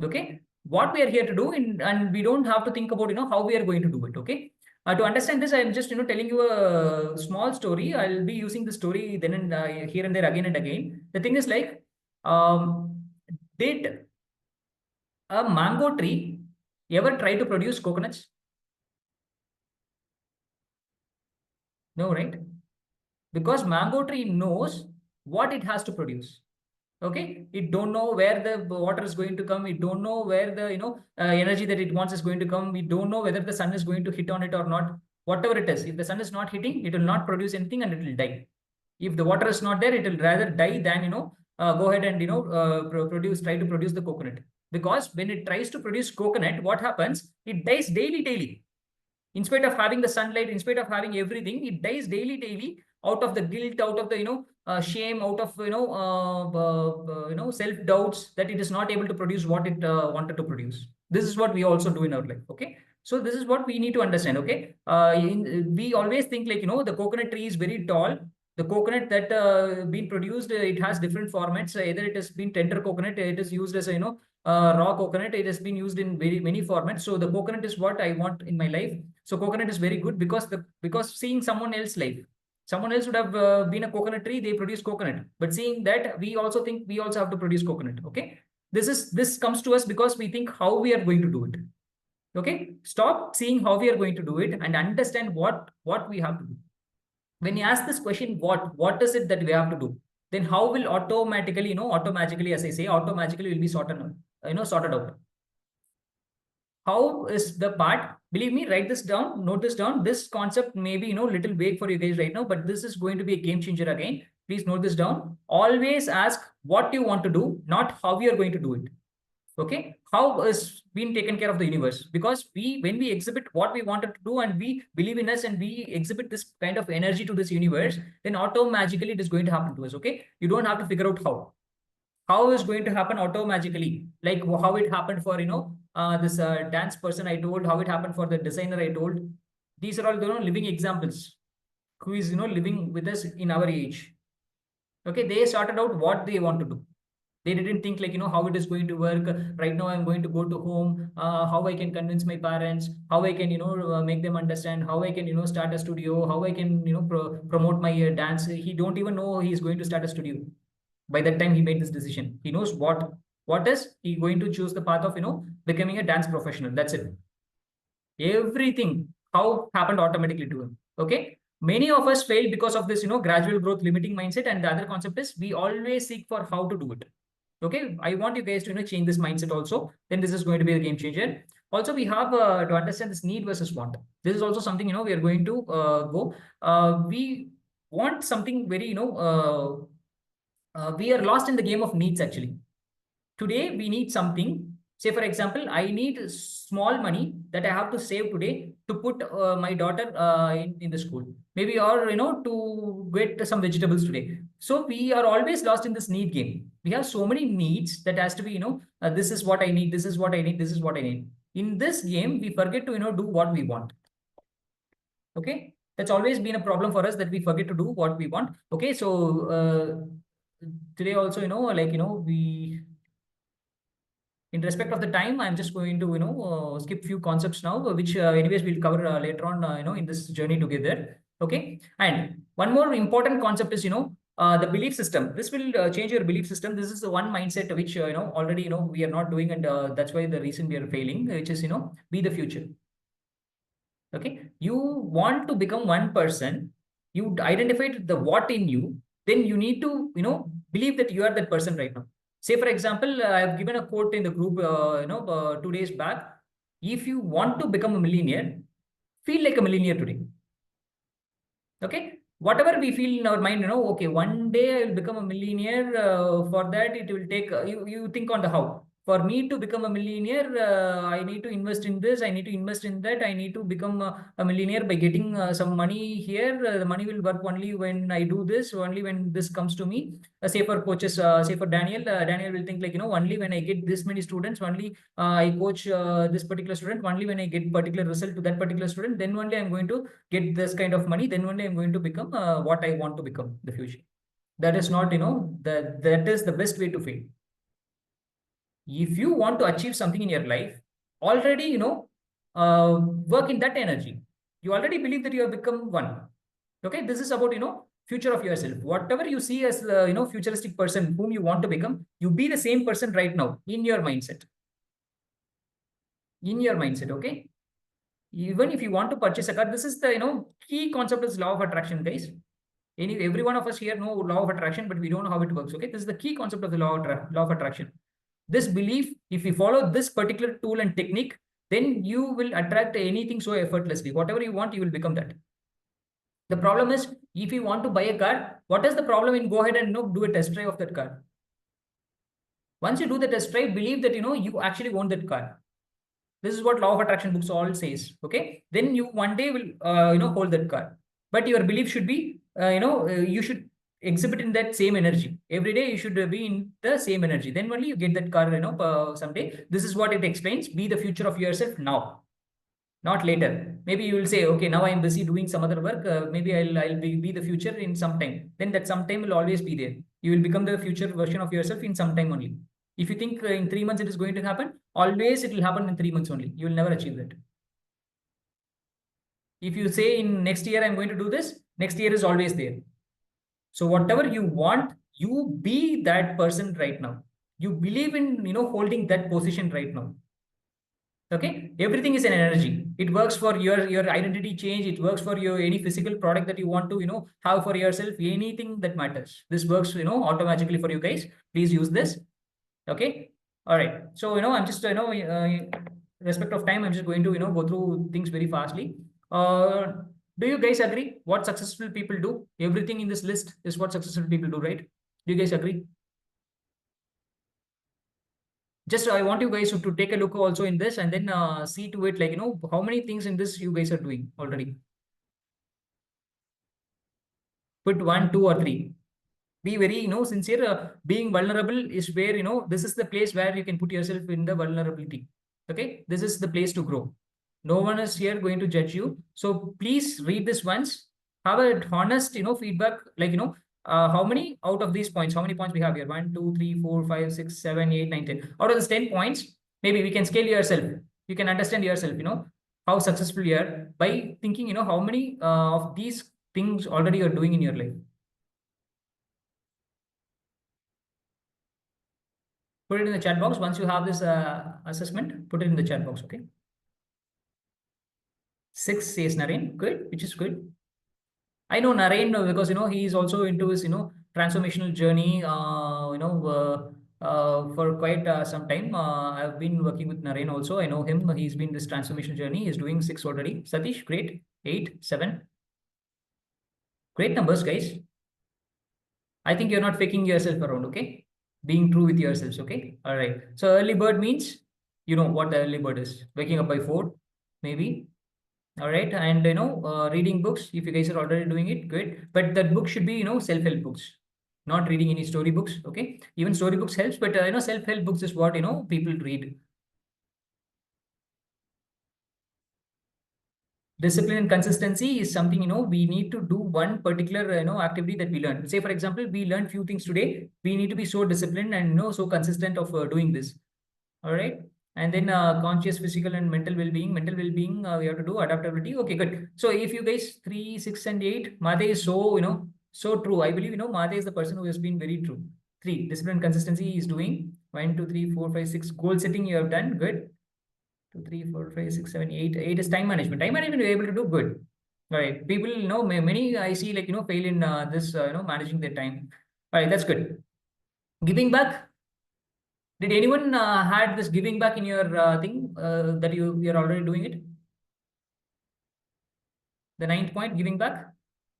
Okay. What we are here to do, and we don't have to think about, how we are going to do it. Okay. To understand this, I am just, telling you a small story. I'll be using the story then and here and there again and again. The thing is like, did a mango tree ever try to produce coconuts? No, right? Because mango tree knows what it has to produce. Okay, it don't know where the water is going to come. It don't know where the energy that it wants is going to come. We don't know whether the sun is going to hit on it or not. Whatever it is, if the sun is not hitting, it will not produce anything and it will die. If the water is not there, it will rather die than go ahead and try to produce the coconut. Because when it tries to produce coconut, what happens? It dies daily. In spite of having the sunlight, in spite of having everything, it dies daily out of the guilt, out of the shame, out of self doubts that it is not able to produce what it wanted to produce. This is what we also do in our life. Okay, so this is what we need to understand. Okay, we always think like the coconut tree is very tall. The coconut that been produced, it has different formats. Either it has been tender coconut, it is used as a raw coconut. It has been used in very many formats. So the coconut is what I want in my life. So coconut is very good because seeing someone else's life. Someone else would have been a coconut tree, they produce coconut. But seeing that, we also think we also have to produce coconut. Okay. This comes to us because we think how we are going to do it. Okay. Stop seeing how we are going to do it and understand what we have to do. When you ask this question, what is it that we have to do? Then how will automatically, as I say, automatically will be sorted out. How is the part believe me, write this down, note this down. This concept may be, little vague for you guys right now, but this is going to be a game changer again. Please note this down. Always ask what you want to do, not how you are going to do it. Okay, how is being taken care of the universe? Because when we exhibit what we wanted to do and we believe in us and we exhibit this kind of energy to this universe, then automatically it is going to happen to us. Okay, you don't have to figure out how is going to happen automatically, like how it happened for this dance person I told, how it happened for the designer I told. These are all living examples who is living with us in our age. Okay, they started out what they want to do. They didn't think like how it is going to work. Right now I'm going to go to home, how I can convince my parents, how I can make them understand, how I can start a studio, how I can promote my dance. He don't even know he is going to start a studio. By that time he made this decision. He knows what is he going to choose the path of becoming a dance professional. That's it. Everything how happened automatically to him. Okay, many of us fail because of this gradual growth limiting mindset, and the other concept is we always seek for how to do it. Okay, I want you guys to change this mindset also. Then this is going to be a game changer. Also, we have to understand this need versus want. This is also something we are going to go. We want something very we are lost in the game of needs actually. Today we need something. Say for example, I need small money that I have to save today to put my daughter in the school, maybe, or to get some vegetables today. So we are always lost in this need game. We have so many needs that has to be this is what I need, this is what I need, this is what I need. In this game we forget to do what we want. Okay, that's always been a problem for us, that we forget to do what we want. Okay, so today also we, in respect of the time, I'm just going to skip few concepts now, which anyways we'll cover later on in this journey together. Okay, and one more important concept is the belief system. This will change your belief system. This is the one mindset which already we are not doing, and that's why the reason we are failing, which is be the future. Okay, you want to become one person, you identified the what in you, then you need to believe that you are that person right now. Say for example, I have given a quote in the group 2 days back. If you want to become a millionaire, feel like a millionaire today. Okay, whatever we feel in our mind, okay, one day I will become a millionaire. For that it will take you think on the how. For me to become a millionaire, I need to invest in this, I need to invest in that, I need to become a millionaire by getting some money here. The money will work only when I do this, only when this comes to me. Say for coaches, say for Daniel, Daniel will think like only when I get this many students, only I coach this particular student, only when I get particular result to that particular student, then only I'm going to get this kind of money, then only I'm going to become what I want to become in the future. That is not that is the best way to fail. If you want to achieve something in your life, already work in that energy. You already believe that you have become one. Okay, this is about future of yourself. Whatever you see as the futuristic person whom you want to become, you be the same person right now in your mindset. In your mindset, okay. Even if you want to purchase a car, this is the key concept is law of attraction, guys. Every one of us here know law of attraction, but we don't know how it works. Okay, this is the key concept of the law of attraction. This belief, if you follow this particular tool and technique, then you will attract anything so effortlessly. Whatever you want, you will become that. The problem is, if you want to buy a car, what is the problem in go ahead and do a test drive of that car? Once you do the test drive, believe that you actually own that car. This is what law of attraction books all says. Okay, then you one day will hold that car, but your belief should be you should exhibit in that same energy. Every day you should be in the same energy, then only you get that car someday. This is what it explains. Be the future of yourself now, not later. Maybe you will say, okay, now I am busy doing some other work, maybe I'll be the future in some time. Then that sometime will always be there. You will become the future version of yourself in some time only. If you think in 3 months it is going to happen, always it will happen in 3 months only. You will never achieve that. If you say in next year I'm going to do this, next year is always there. So whatever you want, you be that person right now. You believe in holding that position right now. Okay, everything is an energy. It works for your identity change. It works for your any physical product that you want to have for yourself. Anything that matters. This works automatically for you guys. Please use this. Okay, all right. So I'm just respect of time, I'm just going to, go through things very fastly. Do you guys agree what successful people do? Everything in this list is what successful people do, right? Do you guys agree? Just I want you guys to take a look also in this and then see to it, like, how many things in this you guys are doing already. Put 1, 2, or 3. Be very, sincere. Being vulnerable is where, this is the place where you can put yourself in the vulnerability. Okay, this is the place to grow. No one is here going to judge you. So please read this once. Have a honest, feedback. Like, how many out of these points? How many points we have here? 1, 2, 3, 4, 5, 6, 7, 8, 9, 10. Out of these 10 points, maybe we can scale yourself. You can understand yourself. How successful you are by thinking. How many of these things already you're doing in your life. Put it in the chat box. Once you have this assessment, put it in the chat box, okay? 6 says Naren. Good, which is good. I know Naren because, he is also into his, transformational journey, for quite some time. I've been working with Naren also. I know him. He's been this transformational journey. He's doing 6 already. Satish, great. 8, 7. Great numbers, guys. I think you're not faking yourself around, okay? Being true with yourselves, okay? All right. So early bird means, you know what the early bird is. Waking up by 4, maybe. All right. And, reading books. If you guys are already doing it, good. But that book should be, self-help books. Not reading any story books, okay? Even story books helps, but, self-help books is what, people read. Discipline and consistency is something, we need to do one particular, activity that we learn. Say, for example, we learned few things today. We need to be so disciplined and, so consistent of doing this. All right. And then conscious physical and mental well-being. Mental well-being, we have to do adaptability. Okay, good. So if you guys 3, 6, and 8, Mate is so, so true. I believe, Mate is the person who has been very true. 3, discipline and consistency is doing. 1, 2, 3, 4, 5, 6. Goal setting you have done. Good. 2, 3, 4, 5, 6, 7, 8. 8 is time management. Time management you're able to do good. All right. People, many I see like, fail in this, managing their time. All right, that's good. Giving back. Did anyone had this giving back in your thing that you're already doing it? The 9th point, giving back.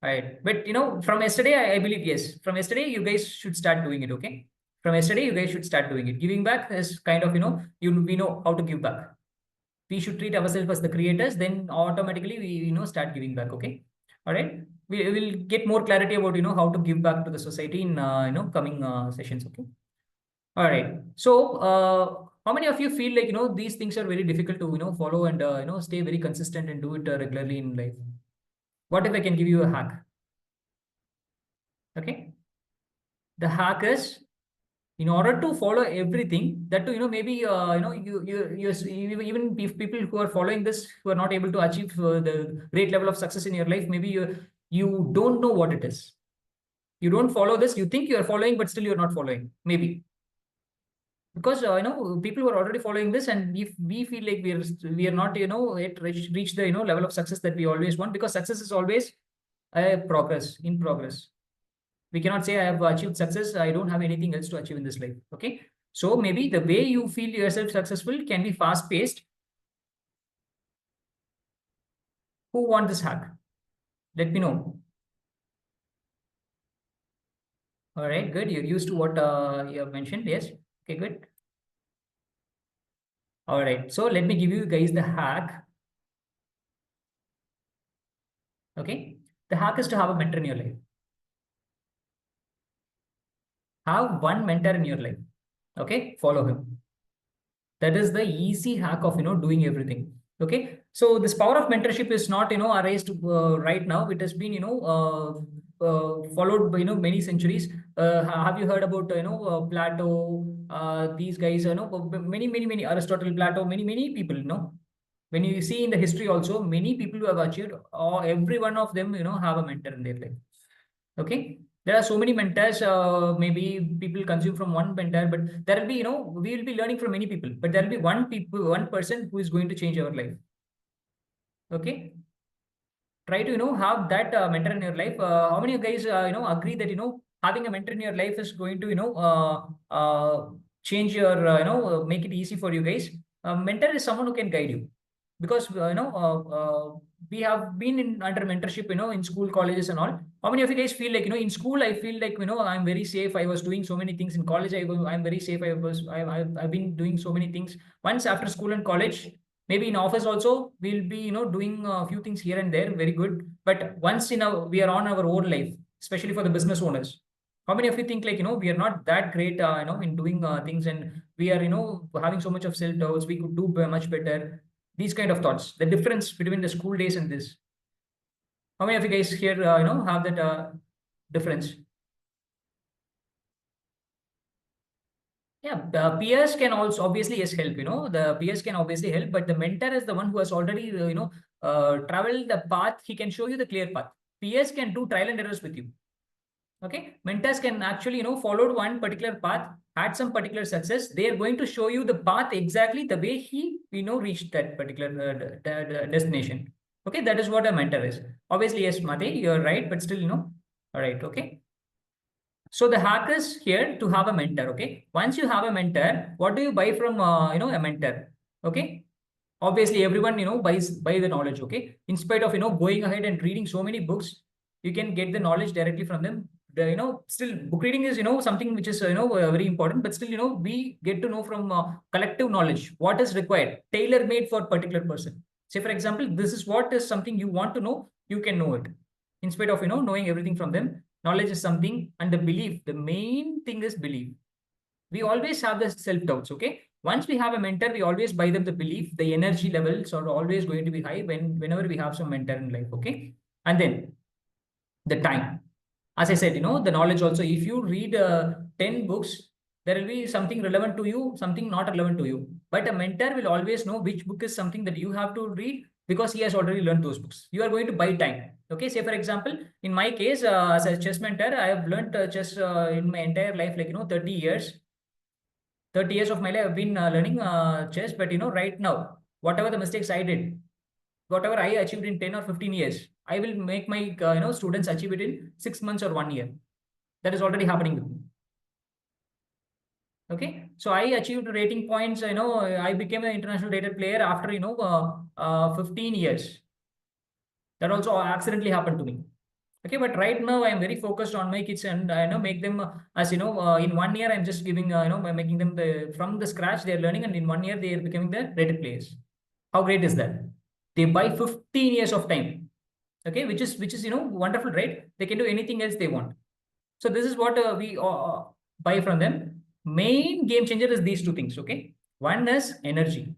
All right. But, from yesterday, I believe, yes. From yesterday, you guys should start doing it, okay? From yesterday, you guys should start doing it. Giving back is kind of, we know how to give back. We should treat ourselves as the creators, then automatically we, start giving back, okay? All right. We will get more clarity about, how to give back to the society in, coming sessions, okay? All right. So, how many of you feel like, these things are very difficult to, follow and, stay very consistent and do it regularly in life? What if I can give you a hack? Okay. The hack is, in order to follow everything that, maybe, even if people who are following this, who are not able to achieve the great level of success in your life, maybe you don't know what it is. You don't follow this. You think you are following, but still you're not following. Maybe. Because people who are already following this, and if we feel like we are not yet reach the level of success that we always want, because success is always a progress in progress. We cannot say I have achieved success, I don't have anything else to achieve in this life. Okay, so maybe the way you feel yourself successful can be fast paced. Who want this hack? Let me know. All right, good. You're used to what you have mentioned. Yes. Okay, good. All right. So let me give you guys the hack. Okay. The hack is to have a mentor in your life. Have one mentor in your life. Okay. Follow him. That is the easy hack of, doing everything. Okay. So this power of mentorship is not, arised right now. It has been, followed by, many centuries. Have you heard about, Plato, these guys, many Aristotle, Plato, many people, when you see in the history also, many people who have achieved, or every one of them, have a mentor in their life. Okay. There are so many mentors. Maybe people consume from one mentor, but there will be, we will be learning from many people, but there will be one person who is going to change our life. Okay. Try to, have that mentor in your life. How many of you guys, agree that, having a mentor in your life is going to, change your, make it easy for you guys. A mentor is someone who can guide you, because we have been under mentorship, in school, colleges, and all. How many of you guys feel like, in school, I feel like, I'm very safe. I was doing so many things. In college, I'm very safe. I've been doing so many things. Once after school and college, maybe in office also, we'll be, doing a few things here and there, very good. But once we are on our own life, especially for the business owners. How many of you think like, we are not that great, in doing things, and we are, having so much of self-doubts, we could do much better. These kind of thoughts, the difference between the school days and this. How many of you guys here, have that difference? Yeah, the peers can also obviously yes help. The peers can obviously help, but the mentor is the one who has already traveled the path. He can show you the clear path. Peers can do trial and errors with you. Okay, mentors can actually followed one particular path, had some particular success. They are going to show you the path exactly the way he reached that particular destination. Okay, that is what a mentor is. Obviously, yes, Mate, you're right, but still, all right, okay. So the hack is here to have a mentor. Okay, once you have a mentor, what do you buy from a mentor? Okay, obviously everyone buy the knowledge. Okay, in spite of going ahead and reading so many books, you can get the knowledge directly from them. Still book reading is something which is very important, but still we get to know from collective knowledge what is required, tailor made for particular person. Say for example, this is what is something you want to know, you can know it in spite of knowing everything from them. Knowledge is something, and the belief, the main thing is belief. We always have the self doubts. Okay, once we have a mentor, we always buy them the belief. The energy levels are always going to be high whenever we have some mentor in life. Okay, and then the time, as I said, the knowledge also. If you read 10 books, there will be something relevant to you, something not relevant to you. But a mentor will always know which book is something that you have to read, because he has already learned those books. You are going to buy time. Okay, say for example, in my case, as a chess mentor, I have learned chess in my entire life, like 30 years. 30 years of my life I've been learning chess. But right now, whatever the mistakes I did, whatever I achieved in 10 or 15 years, I will make my students achieve it in 6 months or 1 year. That is already happening with me. Okay, so I achieved rating points. I became an international rated player after 15 years. That also accidentally happened to me. Okay, but right now I am very focused on my kids, and make them as in 1 year I'm just giving making them from the scratch they're learning, and in 1 year they are becoming the rated players. How great is that? They buy 15 years of time. Okay, which is wonderful, right? They can do anything else they want. So this is what we buy from them. Main game changer is these two things. Okay, one is energy.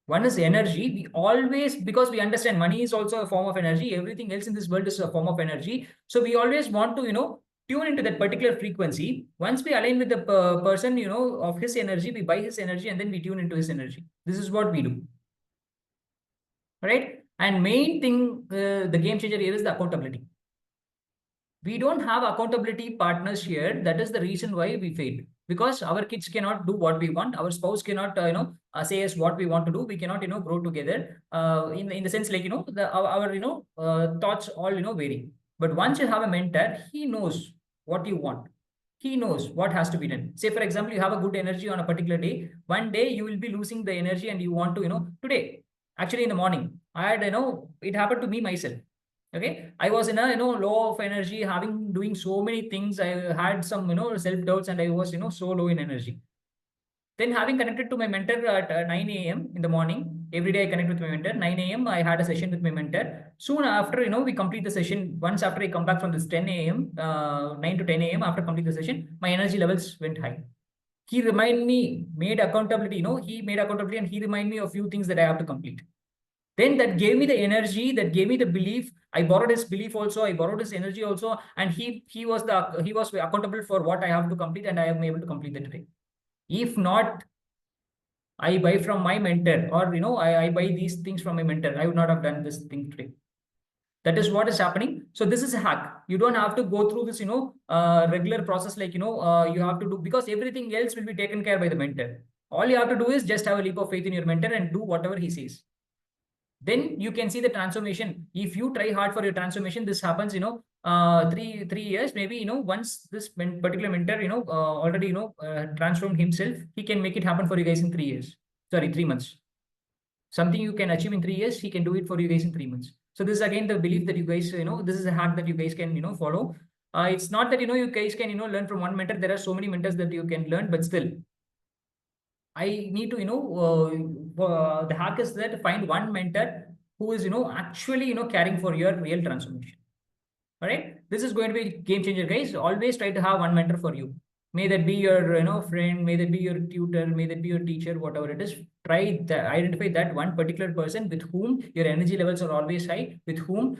One is energy. We always, because we understand money is also a form of energy, everything else in this world is a form of energy. So we always want to tune into that particular frequency. Once we align with the person of his energy, we buy his energy, and then we tune into his energy. This is what we do, right? And main thing, the game changer here is the accountability. We don't have accountability partners here. That is the reason why we failed, because our kids cannot do what we want. Our spouse cannot say us what we want to do. We cannot grow together in the sense like our thoughts all vary. But once you have a mentor, he knows what you want. He knows what has to be done. Say for example, you have a good energy on a particular day. One day you will be losing the energy, and you want to today, actually in the morning, I had it happened to me myself. Okay, I was in a low of energy, doing so many things. I had some self doubts, and I was so low in energy. Then having connected to my mentor at 9 a.m. in the morning, every day I connect with my mentor. 9 a.m. I had a session with my mentor. Soon after, we complete the session. Once after I come back from this 10 a.m., 9 to 10 a.m. after complete the session, my energy levels went high. He made accountability. He made accountability, and he reminded me of few things that I have to complete. Then that gave me the energy, that gave me the belief. I borrowed his belief also, I borrowed his energy also, and he was accountable for what I have to complete, and I am able to complete that today. If not, I buy from my mentor, or I buy these things from my mentor, I would not have done this thing today. That is what is happening. So this is a hack. You don't have to go through this regular process like you have to do, because everything else will be taken care by the mentor. All you have to do is just have a leap of faith in your mentor and do whatever he says. Then you can see the transformation. If you try hard for your transformation, this happens 3 years maybe. Once this particular mentor already transformed himself, he can make it happen for you guys in 3 years. sorry, 3 months. Something you can achieve in 3 years, he can do it for you guys in 3 months. So this is again the belief that you guys, this is a hack that you guys can, follow. It's not that, you guys can, learn from one mentor. There are so many mentors that you can learn, but still, I need to, the hack is that find one mentor who is, actually, caring for your real transformation. All right. This is going to be a game changer, guys. Always try to have one mentor for you. May that be your, friend, may that be your tutor, may that be your teacher, whatever it is. Try to identify that one particular person with whom your energy levels are always high, with whom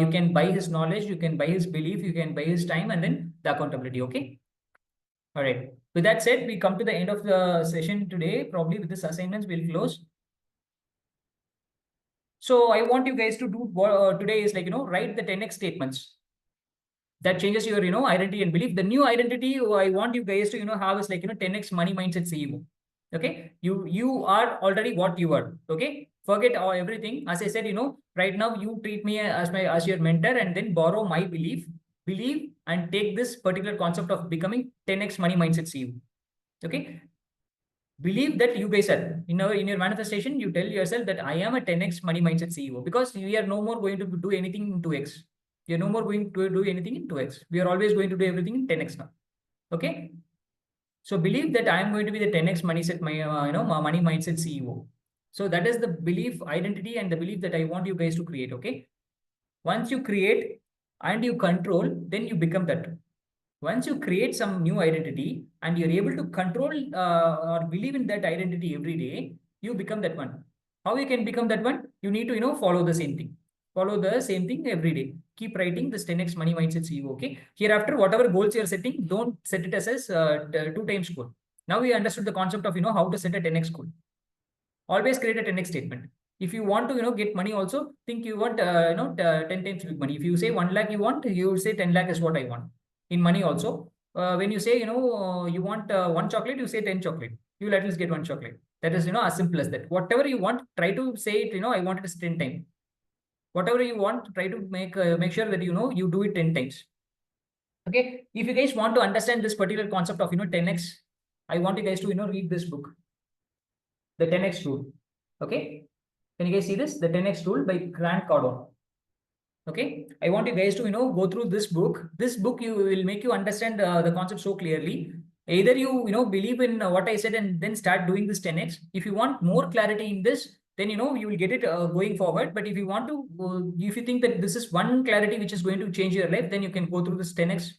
you can buy his knowledge, you can buy his belief, you can buy his time, and then the accountability. Okay. All right. With that said, we come to the end of the session today. Probably with this assignments, we'll close. So I want you guys to do today is like, write the 10x statements that changes your, identity and belief. The new identity I want you guys to, have is like, 10x money mindset CEO. Okay. You are already what you are. Okay. Forget everything. As I said, right now you treat me as your mentor, and then borrow my believe, and take this particular concept of becoming 10x money mindset CEO. Okay. Believe that you guys are in your manifestation. You tell yourself that I am a 10x money mindset CEO, because we are no more going to do anything in 2x. You're no more going to do anything in 2x. We are always going to do everything in 10x now. Okay. So believe that I am going to be the 10x money mindset CEO. So that is the belief, identity, and the belief that I want you guys to create. Okay. Once you create and you control, then you become that. Once you create some new identity and you're able to control or believe in that identity every day, you become that one. How you can become that one? You need to, follow the same thing. Follow the same thing every day. Keep writing this 10x money mindset CEO. Okay. Hereafter, whatever goals you're setting, don't set it as 2 times goal. Now we understood the concept of, how to set a 10x goal. Always create a 10x statement. If you want to, get money also, think you want, 10 times big money. If you say 1 lakh you want, you say 10 lakh is what I want. In money also, when you say, you want 1 chocolate, you say 10 chocolate. You will at least get 1 chocolate. That is, as simple as that. Whatever you want, try to say it, I want it as 10 times. Whatever you want, try to make sure that, you do it 10 times. Okay. If you guys want to understand this particular concept of, 10x, I want you guys to, read this book, The 10x Rule. Okay. Can you guys see this? The 10x Rule by Grant Cardone. Okay. I want you guys to, go through this book. This book will make you understand the concept so clearly. Either you, believe in what I said and then start doing this 10x. If you want more clarity in this, then, you will get it going forward. But if you want to, if you think that this is one clarity which is going to change your life, then you can go through this 10x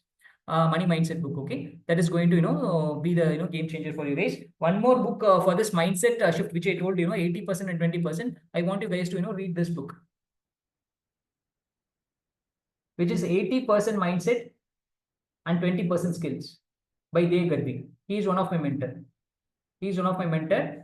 money mindset book. Okay. That is going to, be the, game changer for you guys. One more book for this mindset shift, which I told you, 80% and 20%. I want you guys to, read this book, which is 80% mindset and 20% skills by Day2. He is one of my mentor. He is one of my mentor.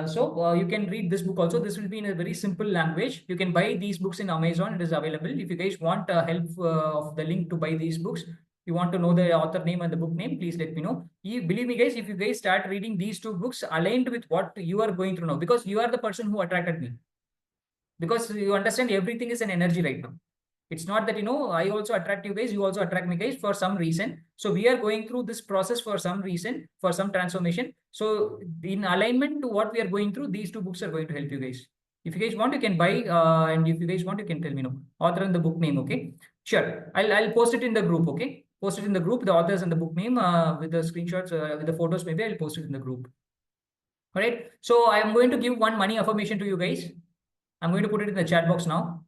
So you can read this book also. This will be in a very simple language. You can buy these books in Amazon. It is available. If you guys want help of the link to buy these books, you want to know the author name and the book name, please let me know. Believe me, guys, if you guys start reading these 2 books aligned with what you are going through now, because you are the person who attracted me, because you understand everything is an energy right now. It's not that, I also attract you guys, you also attract me guys for some reason. So we are going through this process for some reason, for some transformation. So in alignment to what we are going through, these 2 books are going to help you guys. If you guys want, you can buy, and if you guys want, you can tell me, author and the book name. Okay. Sure. I'll post it in the group. Okay. Post it in the group, the authors and the book name with the screenshots, with the photos, maybe I'll post it in the group. All right. So I'm going to give one money affirmation to you guys. I'm going to put it in the chat box now.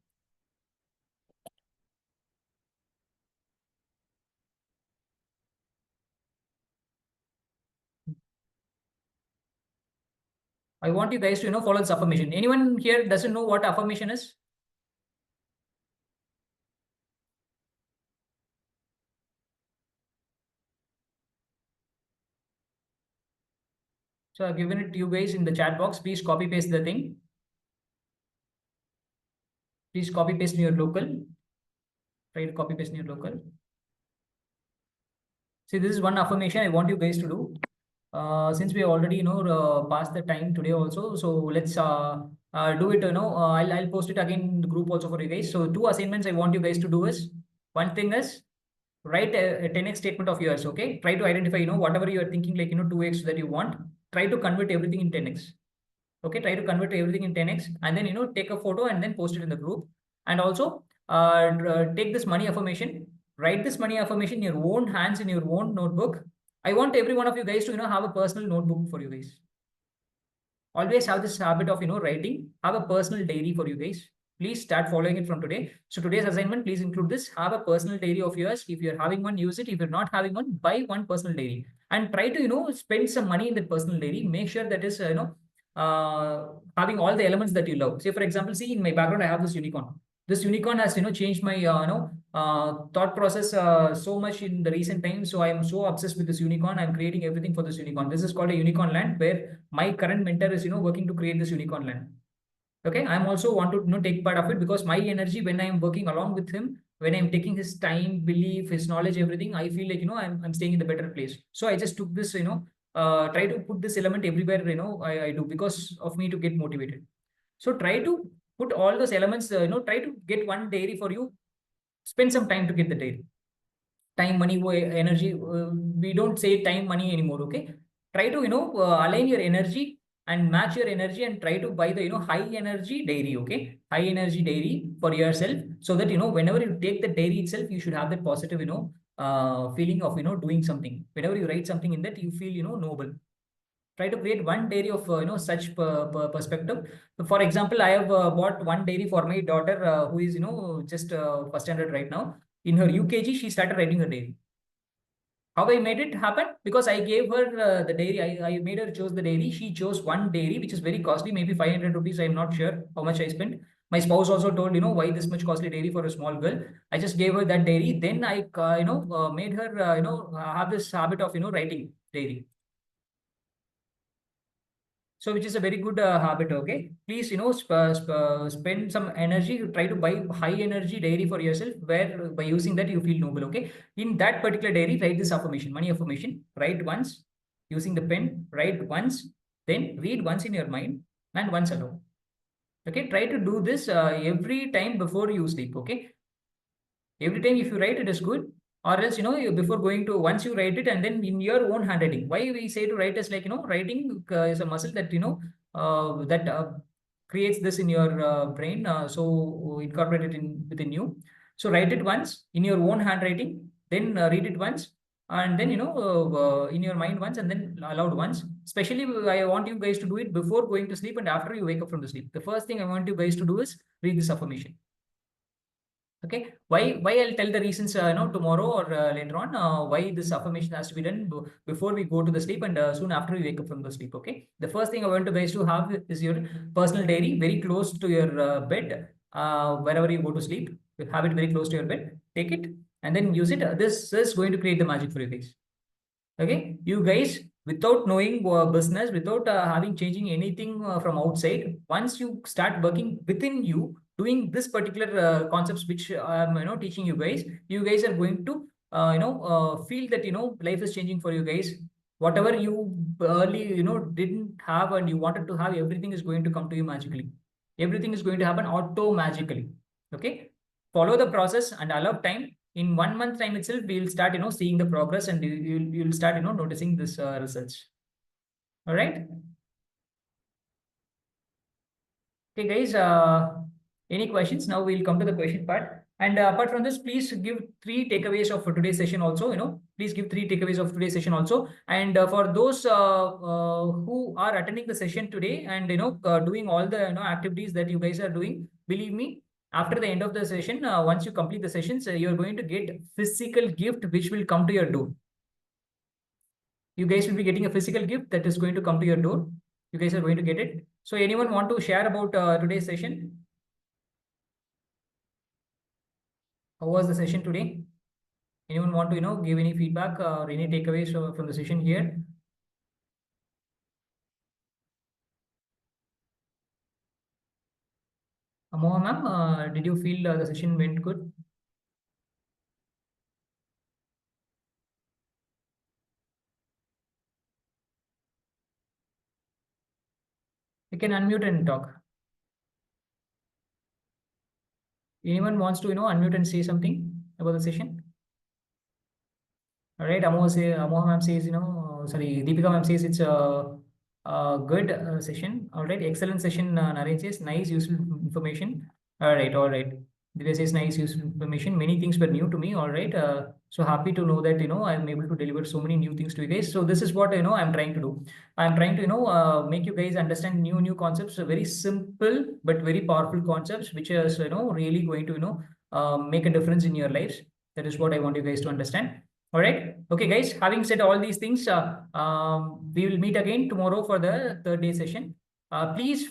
I want you guys to, follow this affirmation. Anyone here doesn't know what affirmation is? So I've given it to you guys in the chat box. Please copy paste the thing. Please copy paste in your local. Try to copy paste in your local. See, this is one affirmation I want you guys to do. Since we already, passed the time today also, so let's do it. I'll post it again in the group also for you guys. So 2 assignments I want you guys to do is, one thing is write a 10x statement of yours. Okay. Try to identify, whatever you are thinking, like, 2x that you want, try to convert everything in 10x. Okay, try to convert everything in 10x, and then take a photo and then post it in the group. And also take this money affirmation, write this money affirmation in your own hands, in your own notebook. I want every one of you guys to have a personal notebook for you guys. Always have this habit of writing. Have a personal diary for you guys. Please start following it from today. So today's assignment, please include this. Have a personal diary of yours. If you're having one, use it. If you're not having one, buy one personal diary and try to spend some money in that personal diary. Make sure that is having all the elements that you love. Say for example, see in my background I have this unicorn. This unicorn has changed my thought process so much in the recent times. So I am so obsessed with this unicorn. I'm creating everything for this unicorn. This is called a unicorn land, where my current mentor is working to create this unicorn land. Okay, I'm also want to take part of it, because my energy when I am working along with him, when I'm taking his time, belief, his knowledge, everything, I feel like I'm staying in the better place. So I just took this try to put this element everywhere I do, because of me to get motivated. So try to put all those elements, try to get one diary for you. Spend some time to get the diary. Time, money, energy. We don't say time, money anymore. Okay. Try to align your energy and match your energy, and try to buy the high energy diary. Okay, high energy diary for yourself, so that whenever you take the diary itself, you should have that positive feeling of doing something. Whenever you write something in that, you feel noble. Try to create one diary of such perspective. For example, I have bought one diary for my daughter, who is just first standard right now. In her UKG, she started writing her diary. How I made it happen? Because I gave her the diary. I made her choose the diary. She chose one diary, which is very costly, maybe 500 rupees. I'm not sure how much I spent. My spouse also told, why this much costly diary for a small girl. I just gave her that diary. Then I, made her, have this habit of, writing diary. So which is a very good habit. Okay, please spend some energy. You try to buy high energy diary for yourself, where by using that you feel noble. Okay, in that particular diary, write this affirmation, money affirmation. Write once using the pen. Write once, then read once in your mind, and once alone. Okay, try to do this every time before you sleep. Okay, every time if you write, it is good. Or else before going to, once you write it and then in your own handwriting. Why we say to write is like writing is a muscle that that creates this in your brain, so incorporate it in within you. So write it once in your own handwriting, then read it once, and then in your mind once, and then aloud once. Especially I want you guys to do it before going to sleep and after you wake up from the sleep. The first thing I want you guys to do is read this affirmation. Okay, why I'll tell the reasons tomorrow or later on, why this affirmation has to be done before we go to the sleep, and soon after we wake up from the sleep. Okay, the first thing I want you guys to have is your personal diary very close to your bed. Wherever you go to sleep, you have it very close to your bed. Take it and then use it. This is going to create the magic for you guys. Okay, you guys, without knowing business, without having changing anything from outside, once you start working within you, doing this particular concepts which I'm teaching you guys are going to feel that life is changing for you guys. Whatever you early didn't have and you wanted to have, everything is going to come to you magically. Everything is going to happen auto magically. Okay, follow the process and allow time. In 1 month time itself, we will start seeing the progress, and you'll start noticing this results. All right. Okay guys, any questions? Now we'll come to the question part. And apart from this, please give 3 takeaways of today's session also. Please give 3 takeaways of today's session also. And for those who are attending the session today and doing all the activities that you guys are doing, believe me, after the end of the session, once you complete the sessions, you're going to get physical gift which will come to your door. You guys will be getting a physical gift that is going to come to your door. You guys are going to get it. So anyone want to share about today's session? How was the session today? Anyone want to give any feedback or any takeaways from the session here? Amoha ma'am, did you feel the session went good? You can unmute and talk. Anyone wants to unmute and say something about the session? All right, Amoha ma'am says sorry, Deepika ma'am says it's Good session. All right, excellent session, Naren says. Nice, useful information. All right, all right. This is nice, useful information. Many things were new to me. All right. So happy to know that I'm able to deliver so many new things to you guys. So this is what I'm trying to do. I'm trying to make you guys understand new concepts. Very simple but very powerful concepts, which is really going to make a difference in your lives. That is what I want you guys to understand. All right. Okay, guys. Having said all these things, we will meet again tomorrow for the third day session. Please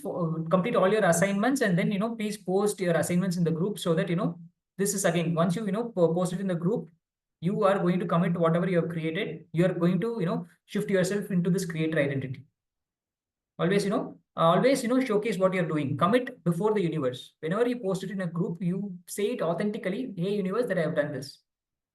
complete all your assignments, and then please post your assignments in the group, so that this is again, once you post it in the group, you are going to commit whatever you have created. You are going to shift yourself into this creator identity. Always showcase what you're doing. Commit before the universe. Whenever you post it in a group, you say it authentically. Hey universe, that I have done this.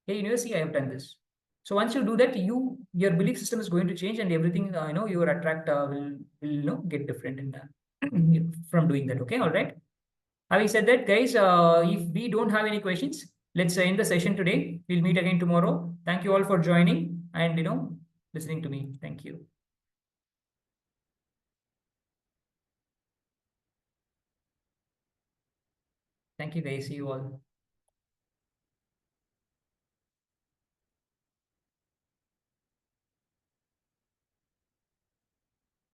Hey universe, see, I have done this. So once you do that, your belief system is going to change, and everything you attract will get different in from doing that. Okay, all right. Having said that, guys, if we don't have any questions, let's end the session today. We'll meet again tomorrow. Thank you all for joining and listening to me. Thank you. Thank you, guys. See you all.